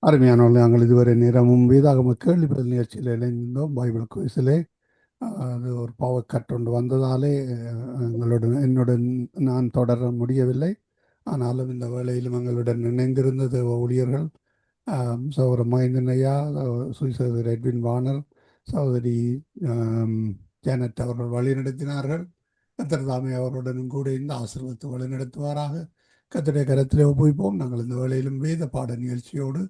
அருமையானவர்களே, நாங்கள் இதுவரை நேரமும் வேதாகம கேள்வி பதில் நிகழ்ச்சியில் இணைந்திருந்தோம். பைபிள் குவிஸிலே அது ஒரு பவர் கட் ஒன்று வந்ததாலே என்னுடன் நான் தொடர முடியவில்லை. ஆனாலும் இந்த வேளையிலும் எங்களுடன் இணைந்திருந்த தேவ ஊழியர்கள் சகோதர மகேந்திரன் ஐயா, சுவிசேஷர் எட்வின் வானர், சகோதரி ஜானட் அவர்கள் வழிநடத்தினார்கள். கர்த்தர் தாமே அவருடனும் கூட இந்த ஆசீர்வாதத்தை வழிநடத்துவாராக. கர்த்தருடைய கரத்திலே ஒப்புவிப்போம். நாங்கள் இந்த வேளையிலும் வேத பாட நிகழ்ச்சியோடு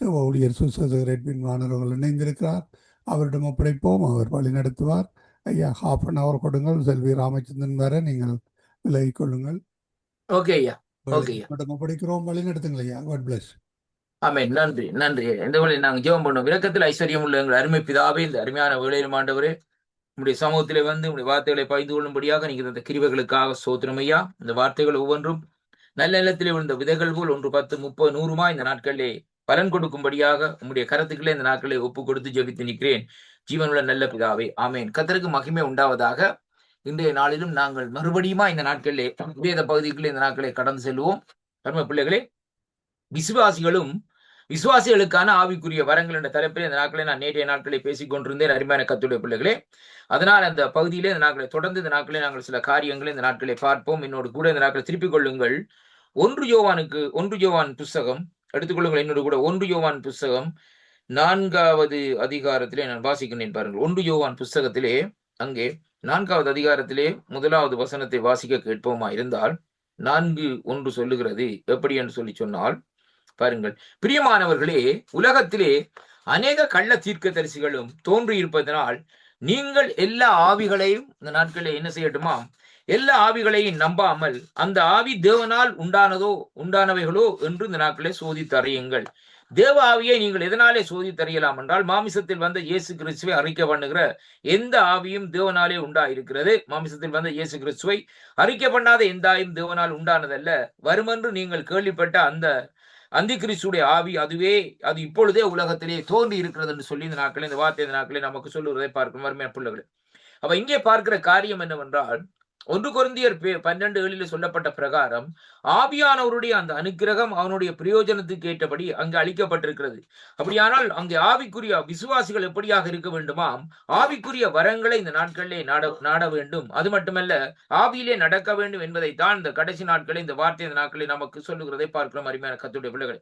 தேவ ஊழியர் சுவிசேஷர் எட்வின் வானர் அவர்கள் இணைந்திருக்கிறார். அவரிடம் ஒப்படைப்போம், அவர் வழி நடத்துவார். ஐயா, ½ அன் அவர் கொடுங்கள். செல்வி ராமச்சந்திரன் வர நீங்கள் விலகிக் கொள்ளுங்கள். ஓகே ஐயா, ஓகே ஐயா, ஒப்படைக்கிறோம், வழி நடத்துங்கள் ஐயா. God bless. ஆமென். நன்றி, நன்றி. இந்த வேளையில் நாங்கள் ஜெபம் பண்ணுவோம். இரக்கத்தில் ஐஸ்வர்யம் உள்ள எங்கள் அருமை பிதாவே, இந்த அருமையான வேளையிலும் ஆண்டவரே, உங்களுடைய சமூகத்திலே வந்து உங்களுடைய வார்த்தைகளை பகிர்ந்து கொள்ளும்படியாக நீங்கள் இந்த கிருபைகளுக்காக ஸ்தோத்திரம் ஐயா. இந்த வார்த்தைகள் ஒவ்வொன்றும் நல்ல நிலத்திலே விழுந்த விதைகள் போல் 1, 10, 30, 100 இந்த நாட்களிலே பலன் கொடுக்கும்படியாக உங்களுடைய கரத்துக்களே இந்த நாட்களை ஒப்பு கொடுத்து ஜெபித்து நிற்கிறேன். ஜீவனுள்ள நல்ல பிதாவே, ஆமேன். கர்த்தருக்கு மகிமை உண்டாவதாக. இன்றைய நாளிலும் நாங்கள் மறுபடியுமா இந்த நாட்களிலே வேத பகுதிகளில் இந்த நாட்களை கடந்து செல்வோம். கர்ம பிள்ளைகளே, விசுவாசிகளுக்கான ஆவிக்குரிய வரங்கள் என்ற தலைப்பில் இந்த நாட்களை நான் நேற்றைய நாட்களை பேசிக் கொண்டிருந்தேன். அருமையான கர்த்தருடைய பிள்ளைகளே, அதனால் அந்த பகுதியிலே இந்த நாட்களை தொடர்ந்து இந்த நாட்களை நாங்கள் சில காரியங்களை இந்த நாட்களை பார்ப்போம். என்னோடு கூட இந்த நாட்களை திருப்பிக் கொள்ளுங்கள். 1 யோவான் புஸ்தகம் எடுத்துக்கொள்ளுங்கள். என்னோடு கூட 1 யோவான் புஸ்தகம் 4வது அதிகாரத்திலே நான் வாசிக்கிறேன் பாருங்கள். 1 யோவான் புஸ்தகத்திலே அங்கே 4வது அதிகாரத்திலே 1வது வசனத்தை வாசிக்க கேட்போமா இருந்தால் 4:1 சொல்லுகிறது. எப்படி என்று சொல்லி சொன்னால் பாருங்கள், பிரியமானவர்களே, உலகத்திலே அநேக கள்ள தீர்க்கதரிசிகளும் தோன்றி இருப்பதனால் நீங்கள் எல்லா ஆவிகளையும் இந்த நாட்களில் என்ன செய்யட்டுமா, எல்லா ஆவிகளையும் நம்பாமல் அந்த ஆவி தேவனால் உண்டானவைகளோ என்று இந்த நாட்களை சோதித்தறியுங்கள். தேவ ஆவியை நீங்கள் எதனாலே சோதித்தறியலாம் என்றால், மாமிசத்தில் வந்த இயேசு கிறிஸ்துவை அறிக்கை பண்ணுகிற எந்த ஆவியும் தேவனாலே உண்டாயிருக்கிறது. மாமிசத்தில் வந்த இயேசு கிறிஸ்துவை அறிக்கை பண்ணாத எந்த ஆவியும் தேவனால் உண்டானதல்ல. வருமென்று நீங்கள் கேள்விப்பட்ட அந்த அந்தி கிறிஸ்துடைய ஆவி அது இப்பொழுதே உலகத்திலே தோன்றி இருக்கிறது என்று சொல்லி இந்த நாட்களை, இந்த வார்த்தை இந்த நாட்களை நமக்கு சொல்லுவதை பார்க்கும் அருமையான பிள்ளைகளே. அப்ப இங்கே பார்க்கிற காரியம் என்னவென்றால், 1 கொரிந்தியர் 12:7 சொல்லப்பட்ட பிரகாரம் ஆவியானவருடைய அந்த அனுக்கிரகம் அவனுடைய பிரயோஜனத்துக்கு ஏற்றபடி அங்கு அளிக்கப்பட்டிருக்கிறது. அப்படியானால் அங்கே ஆவிக்குரிய விசுவாசிகள் எப்படியாக இருக்க வேண்டுமாம், ஆவிக்குரிய வரங்களை இந்த நாட்களிலே நாட வேண்டும். அது மட்டுமல்ல, ஆவியிலே நடக்க வேண்டும் என்பதைத்தான் இந்த கடைசி நாட்களில் இந்த வார்த்தை இந்த நாட்களில் நமக்கு சொல்லுகிறதை பார்க்கிறோம் அருமையான கர்த்தருடைய பிள்ளைகளை.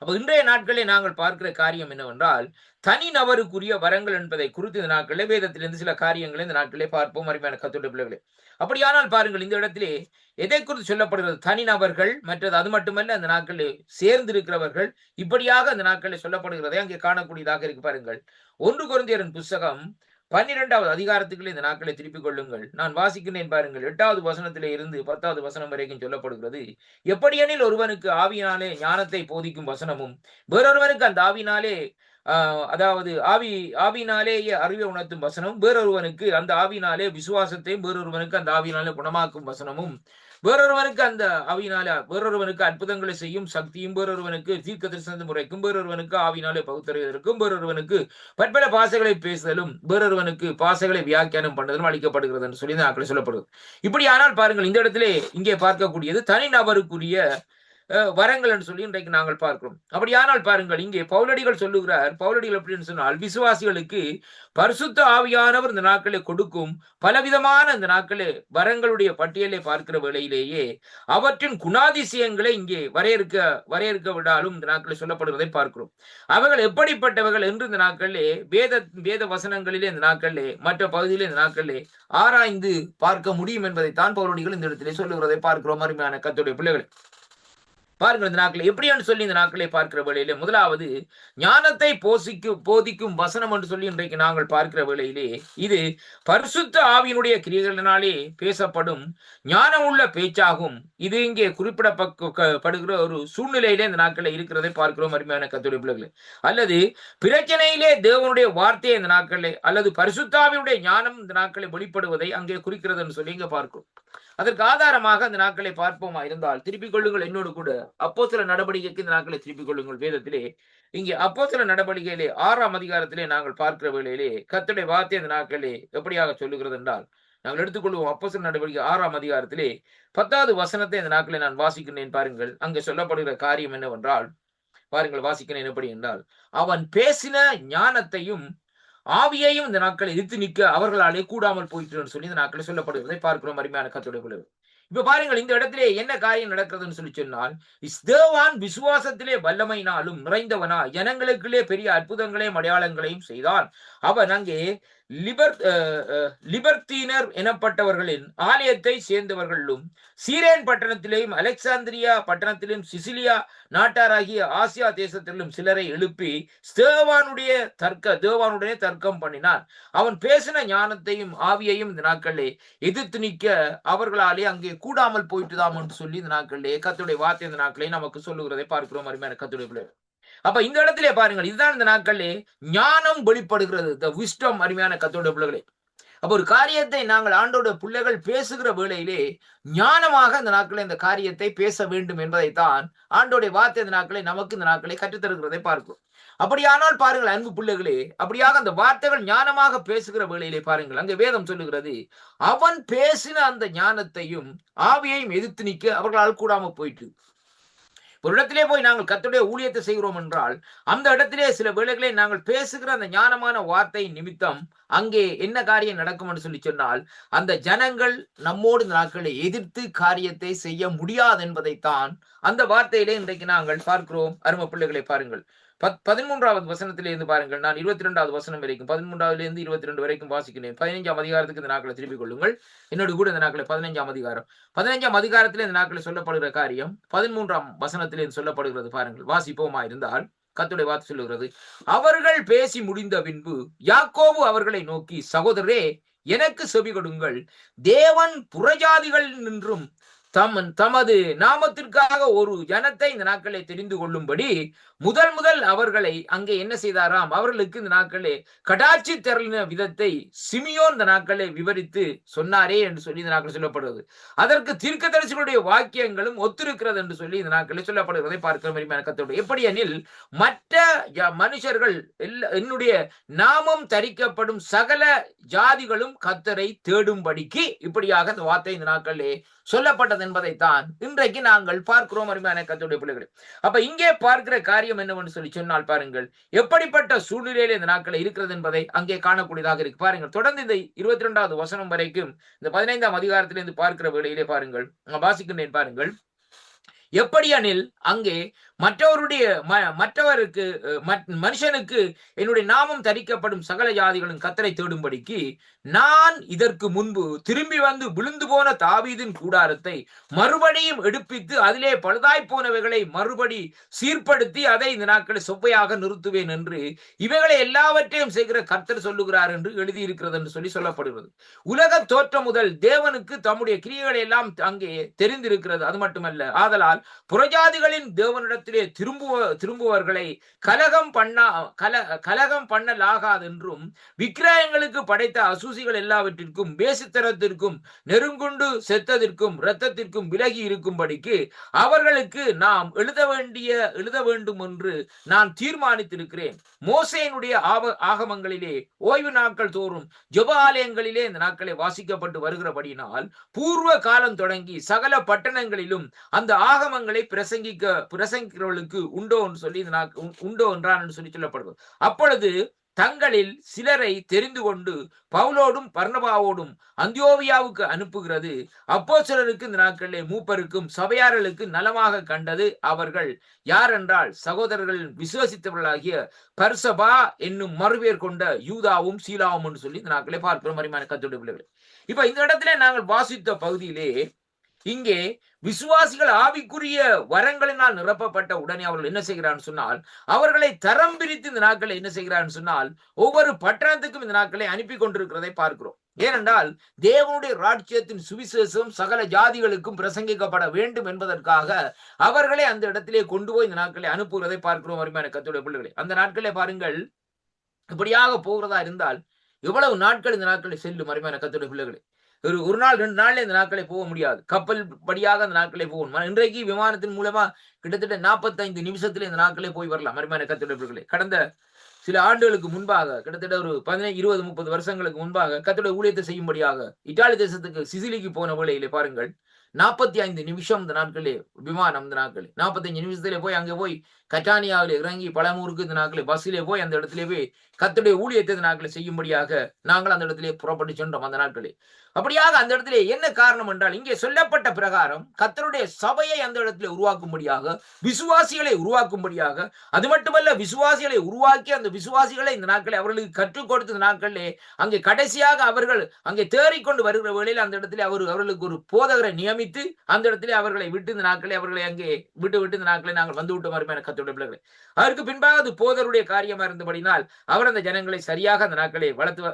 அப்ப இன்றைய நாட்களில் நாங்கள் பார்க்கிற காரியம் என்னவென்றால், தனி நபருக்குரிய வரங்கள் என்பதை குறித்து இந்த நாட்களே வேதத்திலிருந்து சில காரியங்களை இந்த நாட்களே பார்ப்போம் அருமையான கர்த்தருடைய பிள்ளைகளே. அப்படியானால் பாருங்கள், இந்த இடத்திலே எதை குறித்து சொல்லப்படுகிறது? தனி நபர்கள், மற்றது அது மட்டுமல்ல அந்த நாட்களில் சேர்ந்திருக்கிறவர்கள், இப்படியாக அந்த நாட்களில் சொல்லப்படுகிறதை அங்கே காணக்கூடியதாக இருக்கு. பாருங்கள், 1 கொரிந்தியரின் புஸ்தகம் 12வது அதிகாரத்துக்குள்ளே இந்த நாட்களை திருப்பிக் கொள்ளுங்கள். நான் வாசிக்கிறேன் பாருங்கள். 8வது வசனத்திலே இருந்து 10வது வசனம் வரைக்கும் சொல்லப்படுகிறது. எப்படியெனில் ஒருவனுக்கு ஆவியினாலே ஞானத்தை போதிக்கும் வசனமும், வேறொருவனுக்கு அந்த ஆவியினாலே அதாவது ஆவியினாலேயே அறிவை உணர்த்தும் வசனமும், வேறொருவனுக்கு அந்த ஆவியினாலே விசுவாசத்தையும், வேறொருவனுக்கு அந்த ஆவியினாலே குணமாக்கும் வசனமும், வேறொருவனுக்கு அந்த வேறொருவனுக்கு அற்புதங்களை செய்யும் சக்தியும், வேறொருவனுக்கு தீர்க்க தரிசன முறைக்கும், வேறொருவனுக்கு ஆவியினாலே பகுத்தறிவதற்கும், வேறொருவனுக்கு பற்பல பாசைகளை பேசுதலும், வேறொருவனுக்கு பாசைகளை வியாக்கியானம் பண்ணுதலும் அளிக்கப்படுகிறது என்று சொல்லி நாட்கள் சொல்லப்படுகிறது. இப்படி ஆனால் பாருங்கள், இந்த இடத்திலே இங்கே பார்க்கக்கூடியது தனி நபருக்குரிய வரங்கள் என்று சொல்லி இன்றைக்கு நாங்கள் பார்க்கிறோம். அப்படியானால் பாருங்கள், இங்கே பவுலடிகள் சொல்லுகிறார். பவுலடிகள் எப்படின்னு சொன்னால், விசுவாசிகளுக்கு பரிசுத்த ஆவியானவர் இந்த நாட்களை கொடுக்கும் பலவிதமான இந்த நாட்களே வரங்களுடைய பட்டியலை பார்க்கிற வேளையிலேயே அவற்றின் குணாதிசயங்களை இங்கே வரையறுக்க விடாலும் இந்த நாட்களில் சொல்லப்படுவதை பார்க்கிறோம். அவர்கள் எப்படிப்பட்டவர்கள் என்று இந்த நாட்களிலே வேத வசனங்களிலே இந்த நாட்களிலே மற்ற பகுதியிலே இந்த நாட்களிலே ஆராய்ந்து பார்க்க முடியும் என்பதைத்தான் பவுலடிகள் இந்த இடத்திலே சொல்லுகிறதை பார்க்கிறோம் அருமையான கர்த்தருடைய பிள்ளைகள். பாருங்கள், இந்த நாட்களை எப்படியான்னு சொல்லி இந்த நாட்களை பார்க்கிற வேளையிலே முதலாவது ஞானத்தை போதிக்கும் வசனம் என்று சொல்லி இன்றைக்கு நாங்கள் பார்க்கிற வேளையிலே இது பரிசுத்த ஆவியினுடைய கிரியைகளினாலே பேசப்படும் ஞானம் உள்ள பேச்சாகும். இது இங்கே குறிப்பிடப்படுகிற ஒரு சூழ்நிலையிலே இந்த நாட்களை இருக்கிறதை பார்க்கிறோம் அருமையான கர்த்தருடைய பிள்ளைகளே. அல்லது பிரச்சனையிலே தேவனுடைய வார்த்தையை இந்த நாட்களே அல்லது பரிசுத்தாவினுடைய ஞானம் இந்த நாட்களை வெளிப்படுவதை அங்கே குறிக்கிறது என்று சொல்லி இங்க பார்க்கிறோம். அதற்கு ஆதாரமாக அந்த நாட்களை பார்ப்போமா இருந்தால் திருப்பிக் கொள்ளுங்கள் என்னோடு கூட அப்போஸ்தல நடவடிக்கைக்கு இந்த நாட்களை திருப்பிக் கொள்ளுங்கள். வேதத்திலே இங்கே அப்போஸ்தல நடவடிக்கையிலே 6ஆம் அதிகாரத்திலே நாங்கள் பார்க்கிற வேளையிலே கர்த்தருடைய வார்த்தை அந்த நாட்களே எப்படியாக சொல்லுகிறது என்றால், நாங்கள் எடுத்துக்கொள்வோம். அப்போஸ்தல நடவடிக்கை 6ஆம் அதிகாரத்திலே 10வது வசனத்தை இந்த நாட்களை நான் வாசிக்கிறேன் பாருங்கள். அங்கே சொல்லப்படுகிற காரியம் என்னவென்றால், பாருங்கள், வாசிக்கிறேன் எப்படி என்றால், அவன் பேசின ஞானத்தையும் ஆவியையும் இந்த நாட்களை எதிர்த்து நிற்க அவர்களாலே கூடாமல் போயிட்டு சொல்லி இந்த நாட்களை சொல்லப்படுவதை பார்க்கிறோம். அருமையான கர்த்தருடைய பிள்ளைகளே, இப்ப பாருங்கள், இந்த இடத்திலே என்ன காரியம் நடக்கிறதுன்னு சொல்லி சொன்னால், தேவான் விசுவாசத்திலே வல்லமையினாலும் நிறைந்தவனா ஜனங்களுக்குள்ளே பெரிய அற்புதங்களையும் அடையாளங்களையும் செய்தான். அவன் அங்கே லிபர்த்தீனர் எனப்பட்டவர்களின் ஆலயத்தை சேர்ந்தவர்களும் சீரேன் பட்டணத்திலேயும் அலெக்சாந்திரியா பட்டணத்திலும் சிசிலியா நாட்டாராகிய ஆசியா தேசத்திலும் சிலரை எழுப்பி தேவானுடைய தர்க்கம் பண்ணினான். அவன் பேசின ஞானத்தையும் ஆவியையும் இந்த நாட்களே எதிர்த்து நிற்க அவர்களாலே அங்கே கூடாமல் போயிட்டுதாம் என்று சொல்லி இந்த நாட்களே கர்த்தருடைய வார்த்தை இந்த நாட்களே நமக்கு சொல்லுகிறதை பார்க்கிறோம். அருமையான கர்த்தருடைய பிள்ளைகள், அப்ப இந்த இடத்திலே பாருங்கள், இதுதான் இந்த நாட்களே ஞானம் வெளிப்படுகிறது, த விஸ்டம். அருமையான கர்த்தருடைய பிள்ளைகளே, அப்ப ஒரு காரியத்தை நாங்கள் ஆண்டோட பிள்ளைகள் பேசுகிற வேளையிலே ஞானமாக இந்த நாட்களை இந்த காரியத்தை பேச வேண்டும் என்பதைத்தான் ஆண்டோடைய வார்த்தை இந்த நாட்களை நமக்கு இந்த நாட்களை கற்றுத்தருகிறதை பார்க்கிறோம். அப்படியானால் பாருங்கள் அன்பு பிள்ளைகளே, அப்படியாக அந்த வார்த்தைகள் ஞானமாக பேசுகிற வேளையிலே பாருங்கள், அங்கே வேதம் சொல்லுகிறது, அவன் பேசின அந்த ஞானத்தையும் ஆவியையும் எதிர்த்து நிற்க அவர்களால் கூடாம போயிட்டு. ஒரு இடத்திலே போய் நாங்கள் கர்த்தருடைய ஊழியத்தை செய்கிறோம் என்றால் அந்த இடத்திலே சில வேளைகளை நாங்கள் பேசுகிற அந்த ஞானமான வார்த்தை நிமித்தம் அங்கே என்ன காரியம் நடக்கும் என்று சொல்லி சொன்னால், அந்த ஜனங்கள் நம்மோடு இந்த நாட்களை எதிர்த்து காரியத்தை செய்ய முடியாது என்பதைத்தான் அந்த வார்த்தையிலே இன்றைக்கு நாங்கள் பார்க்கிறோம். அருமை பிள்ளைகளை பாருங்கள், 13வது வசனத்திலே இருந்து பாருங்கள். நான் 22வது வசனம் வரைக்கும் 13வது இருந்து 22 வரைக்கும் வாசிக்கிறேன். 15ஆம் அதிகாரத்துக்கு இந்த நாட்களை திருப்பிக் கொள்ளுங்கள். என்னோடு கூட இந்த நாட்களை 15ஆம் அதிகாரத்திலே இந்த நாட்களை சொல்லப்படுகிற காரியம் 13ஆம் வசனத்திலே சொல்லப்படுகிறது. பாருங்கள், வாசிப்போமா இருந்தால் கர்த்தருடைய வார்த்தை சொல்லுகிறது, அவர்கள் பேசி முடிந்த பின்பு யாக்கோபு அவர்களை நோக்கி, சகோதரரே, எனக்கு செவி கொடுங்கள். தேவன் புறஜாதிகள் நின்றும் தமது நாமத்திற்காக ஒரு ஜனத்தை இந்த நாட்களை தெரிந்து கொள்ளும்படி முதல் அவர்களை அங்கே என்ன செய்தாராம், அவர்களுக்கு இந்த நாட்களே கடாட்சி தரலின விதத்தை சிமியோன் இந்த நாட்களை விவரித்து சொன்னாரே என்று சொல்லி இந்த நாட்கள் சொல்லப்படுகிறது. அதற்கு தீர்க்கதரிசிகளுடைய வாக்கியங்களும் ஒத்திருக்கிறது என்று சொல்லி இந்த நாட்களை சொல்லப்படுகிறதை பார்க்கிறோம். எப்படி எனில், மற்ற மனுஷர்கள் என்னுடைய நாமம் தரிக்கப்படும் சகல ஜாதிகளும் கர்த்தரை தேடும்படிக்கு இப்படியாக இந்த வார்த்தை இந்த நாட்களே சொல்லப்பட்டது என்பதைத்தான் இன்றைக்கு நாங்கள் பார்க்கிறோம். அருமையான கர்த்தருடைய பிள்ளைகளே, அப்ப இங்கே பார்க்கிற காரியம் என்னவென்று சொல்லி சொன்னால் பாருங்கள், எப்படிப்பட்ட சூழ்நிலையில இந்த நாட்கள் இருக்கிறது என்பதை அங்கே காணக்கூடியதாக இருக்கு. பாருங்கள், தொடர்ந்து இந்த 22வது வசனம் வரைக்கும் இந்த 15ஆம் அதிகாரத்திலிருந்து பார்க்கிற வேளையிலே பாருங்கள், நான் வாசிக்கின்றேன். பாருங்கள், எப்படியெனில் அங்கே மனுஷனுக்கு என்னுடைய நாமம் தரிக்கப்படும் சகல ஜாதிகளும் கர்த்தரை தேடும்படிக்கு நான் இதற்கு முன்பு திரும்பி வந்து விழுந்து போன தாவீதின் கூடாரத்தை மறுபடியும் எடுப்பித்து அதிலே பழுதாய் போனவைகளை மறுபடி சீர்படுத்தி அதை இந்த நாட்களை சொப்பையாக நிறுத்துவேன் என்று இவைகளை எல்லாவற்றையும் செய்கிற கர்த்தர் சொல்லுகிறார் என்று எழுதியிருக்கிறது என்று சொல்லி சொல்லப்படுகிறது. உலக தோற்றம் முதல் தேவனுக்கு தம்முடைய கிரியைகளை எல்லாம் அங்கே தெரிந்திருக்கிறது. அது மட்டுமல்ல, ஆதலால் புறஜாதிகளின் தேவனிடத்திலே திரும்புவர்களை கலகம் பண்ணலாகாதென்றும் விக்கிரகங்களுக்கு படைத்த அசூசிகள் எல்லாவற்றிற்கும் வேசித்தனத்திற்கும் நெருங்குண்டு செத்ததற்கும் இரத்தத்திற்கும் விலகி இருக்கும்படிக்கு அவர்களுக்கு நாம் எழுத வேண்டும் என்று நான் தீர்மானித்திருக்கிறேன். மோசேயினுடைய ஆகமங்களிலே ஓய்வு நாட்கள் தோறும் ஜெப ஆலயங்களிலே இந்த நாட்களை வாசிக்கப்பட்டு வருகிறபடியினால் பூர்வ காலம் தொடங்கி சகல பட்டணங்களிலும் அந்த ஆகமங்களை பிரசங்கிக்கிறவர்களுக்கு உண்டோ என்றான் சொல்லி சொல்லப்படுகிறது. அப்பொழுது தங்களில் சிலரை தெரிந்து கொண்டு பவுலோடும் பர்னபாவோடும் அந்தியோவியாவுக்கு அனுப்புகிறது. அப்போஸ்தலருக்கு இந்த நாட்களிலே மூப்பருக்கும் சபையார்களுக்கு நலமாக கண்டது அவர்கள் யார் என்றால், சகோதரர்கள் விசுவசித்தவர்களாகிய பர்சபா என்னும் மறுபேர் கொண்ட யூதாவும் சீலாவும் என்று சொல்லி இந்த நாட்களை பார்க்கிறோம். மரிமான கர்த்தருடைய பிள்ளைகளே, இப்ப இந்த இடத்துல நாங்கள் வாசித்த பகுதியிலே இங்கே விசுவாசிகள் ஆவிக்குரிய வரங்களினால் நிரப்பப்பட்ட உடனே அவர்கள் என்ன செய்கிறான்னு சொன்னால், அவர்களை தரம் பிரித்து இந்த நாட்களை என்ன செய்கிறான்னு சொன்னால் ஒவ்வொரு பட்டணத்துக்கும் இந்த நாட்களை அனுப்பி கொண்டிருக்கிறதை பார்க்கிறோம். ஏனென்றால் தேவனுடைய ராஜ்யத்தின் சுவிசேஷம் சகல ஜாதிகளுக்கும் பிரசங்கிக்கப்பட வேண்டும் என்பதற்காக அவர்களை அந்த இடத்திலே கொண்டு போய் இந்த நாட்களை அனுப்புகிறதை பார்க்கிறோம். அருமையான கர்த்தருடைய பிள்ளைகளே, அந்த நாட்களே பாருங்கள், இப்படியாக போகிறதா இருந்தால் எவ்வளவு நாட்கள் இந்த நாட்களை செல்லும். அருமையான கர்த்தருடைய பிள்ளைகளே, ஒரு நாள் 2 நாள்ல இந்த நாட்களை போக முடியாது. கப்பல் படியாக அந்த நாட்களை போகணும். இன்றைக்கு விமானத்தின் மூலமா கிட்டத்தட்ட 45 நிமிஷத்துல இந்த நாட்களே போய் வரலாம். அருமையான கர்த்தருடைய பிள்ளைகளே, கடந்த சில ஆண்டுகளுக்கு முன்பாக, கிட்டத்தட்ட ஒரு 15, 20, 30 வருஷங்களுக்கு முன்பாக கர்த்தருடைய ஊழியத்தை செய்யும்படியாக இத்தாலி தேசத்துக்கு சிசிலிக்கு போன வேளையிலே பாருங்கள், 45 நிமிஷம் இந்த நாட்களே விமானம், இந்த நாட்களே 45 நிமிஷத்திலே போய் அங்கே போய் கட்டானியாவில் இறங்கி பலமூருக்கு இந்த நாட்களே பஸ்ஸிலே போய் அந்த இடத்திலே போய் கர்த்தருடைய ஊழியத்தை இந்த நாட்களை செய்யும்படியாக நாங்கள் அந்த இடத்திலே புறப்பட்டு சென்றோம் அந்த நாட்களே. அப்படியாக அந்த இடத்திலே என்ன காரணம் என்றால், இங்கே சொல்லப்பட்ட பிரகாரம் கர்த்தருடைய சபையை அந்த இடத்திலே உருவாக்கும்படியாக, விசுவாசிகளை உருவாக்கும்படியாக, அது மட்டுமல்ல விசுவாசிகளை உருவாக்கி அந்த விசுவாசிகளை இந்த நாட்களை அவர்களுக்கு கற்றுக் கொடுத்த இந்த நாட்களிலே அங்கே கடைசியாக அவர்கள் அங்கே தேறிக்கொண்டு வருகிற வேளையில் அந்த இடத்திலே அவர்களுக்கு ஒரு போதகரை நியமித்து அந்த இடத்திலே அவர்களை விட்டு இந்த நாட்களை அவர்களை அங்கே விட்டு இந்த நாட்களை நாங்கள் வந்து விட்ட மாதிரி கர்த்தருடைய பிள்ளைகளை. அதற்கு பின்பாக அது போதருடைய காரியமா இருந்தபடினால் அவர் அந்த ஜனங்களை சரியாக அந்த நாட்களை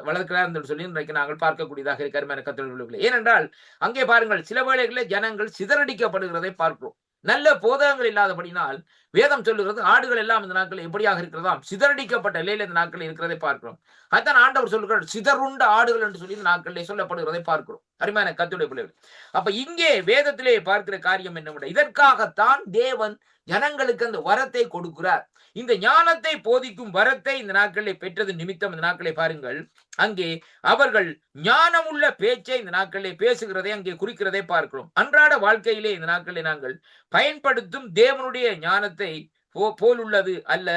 வளர்க்கிறார் என்று சொல்லி இன்றைக்கு நாங்கள் பார்க்கக்கூடியதாக இருக்கிற கர்த்தருடைய பிள்ளைகளை. ஏனென்றால் அங்கே பாருங்கள், சில வேளைகளில் ஜனங்கள் சிதறடிக்கப்படுகிறதை பார்க்கிறோம். நல்ல போதகங்கள் இல்லாதபடினால் வேதம் சொல்லுகிறது ஆடுகள் எல்லாம் இந்த நாட்கள் எப்படியாக இருக்கிறதாம், சிதறடிக்கப்பட்ட நிலையில இந்த நாட்களில் இருக்கிறதை பார்க்கிறோம். அதான் ஆண்டவர் சொல்லுகிறார், சிதறுண்ட ஆடுகள் என்று சொல்லி இந்த நாட்களிலே சொல்லப்படுகிறதை பார்க்கிறோம். அருமையான கர்த்தருடைய பிள்ளைகள், அப்ப இங்கே வேதத்திலே பார்க்கிற காரியம் என்னவென்றால், இதற்காகத்தான் தேவன் ஜனங்களுக்கு அந்த வரத்தை கொடுக்கிறார். இந்த ஞானத்தை போதிக்கும் வரத்தை இந்த நாட்களிலே பெற்றது நிமித்தம் இந்த நாட்களை பாருங்கள், அங்கே அவர்கள் ஞானமுள்ள பேச்சை இந்த நாட்களிலே பேசுகிறதை அங்கே குறிக்கிறதை பார்க்கிறோம். அன்றாட வாழ்க்கையிலே இந்த நாட்களிலே நாங்கள் பயன்படுத்தும் தேவனுடைய ஞானத்தை போலுள்ளது அல்ல,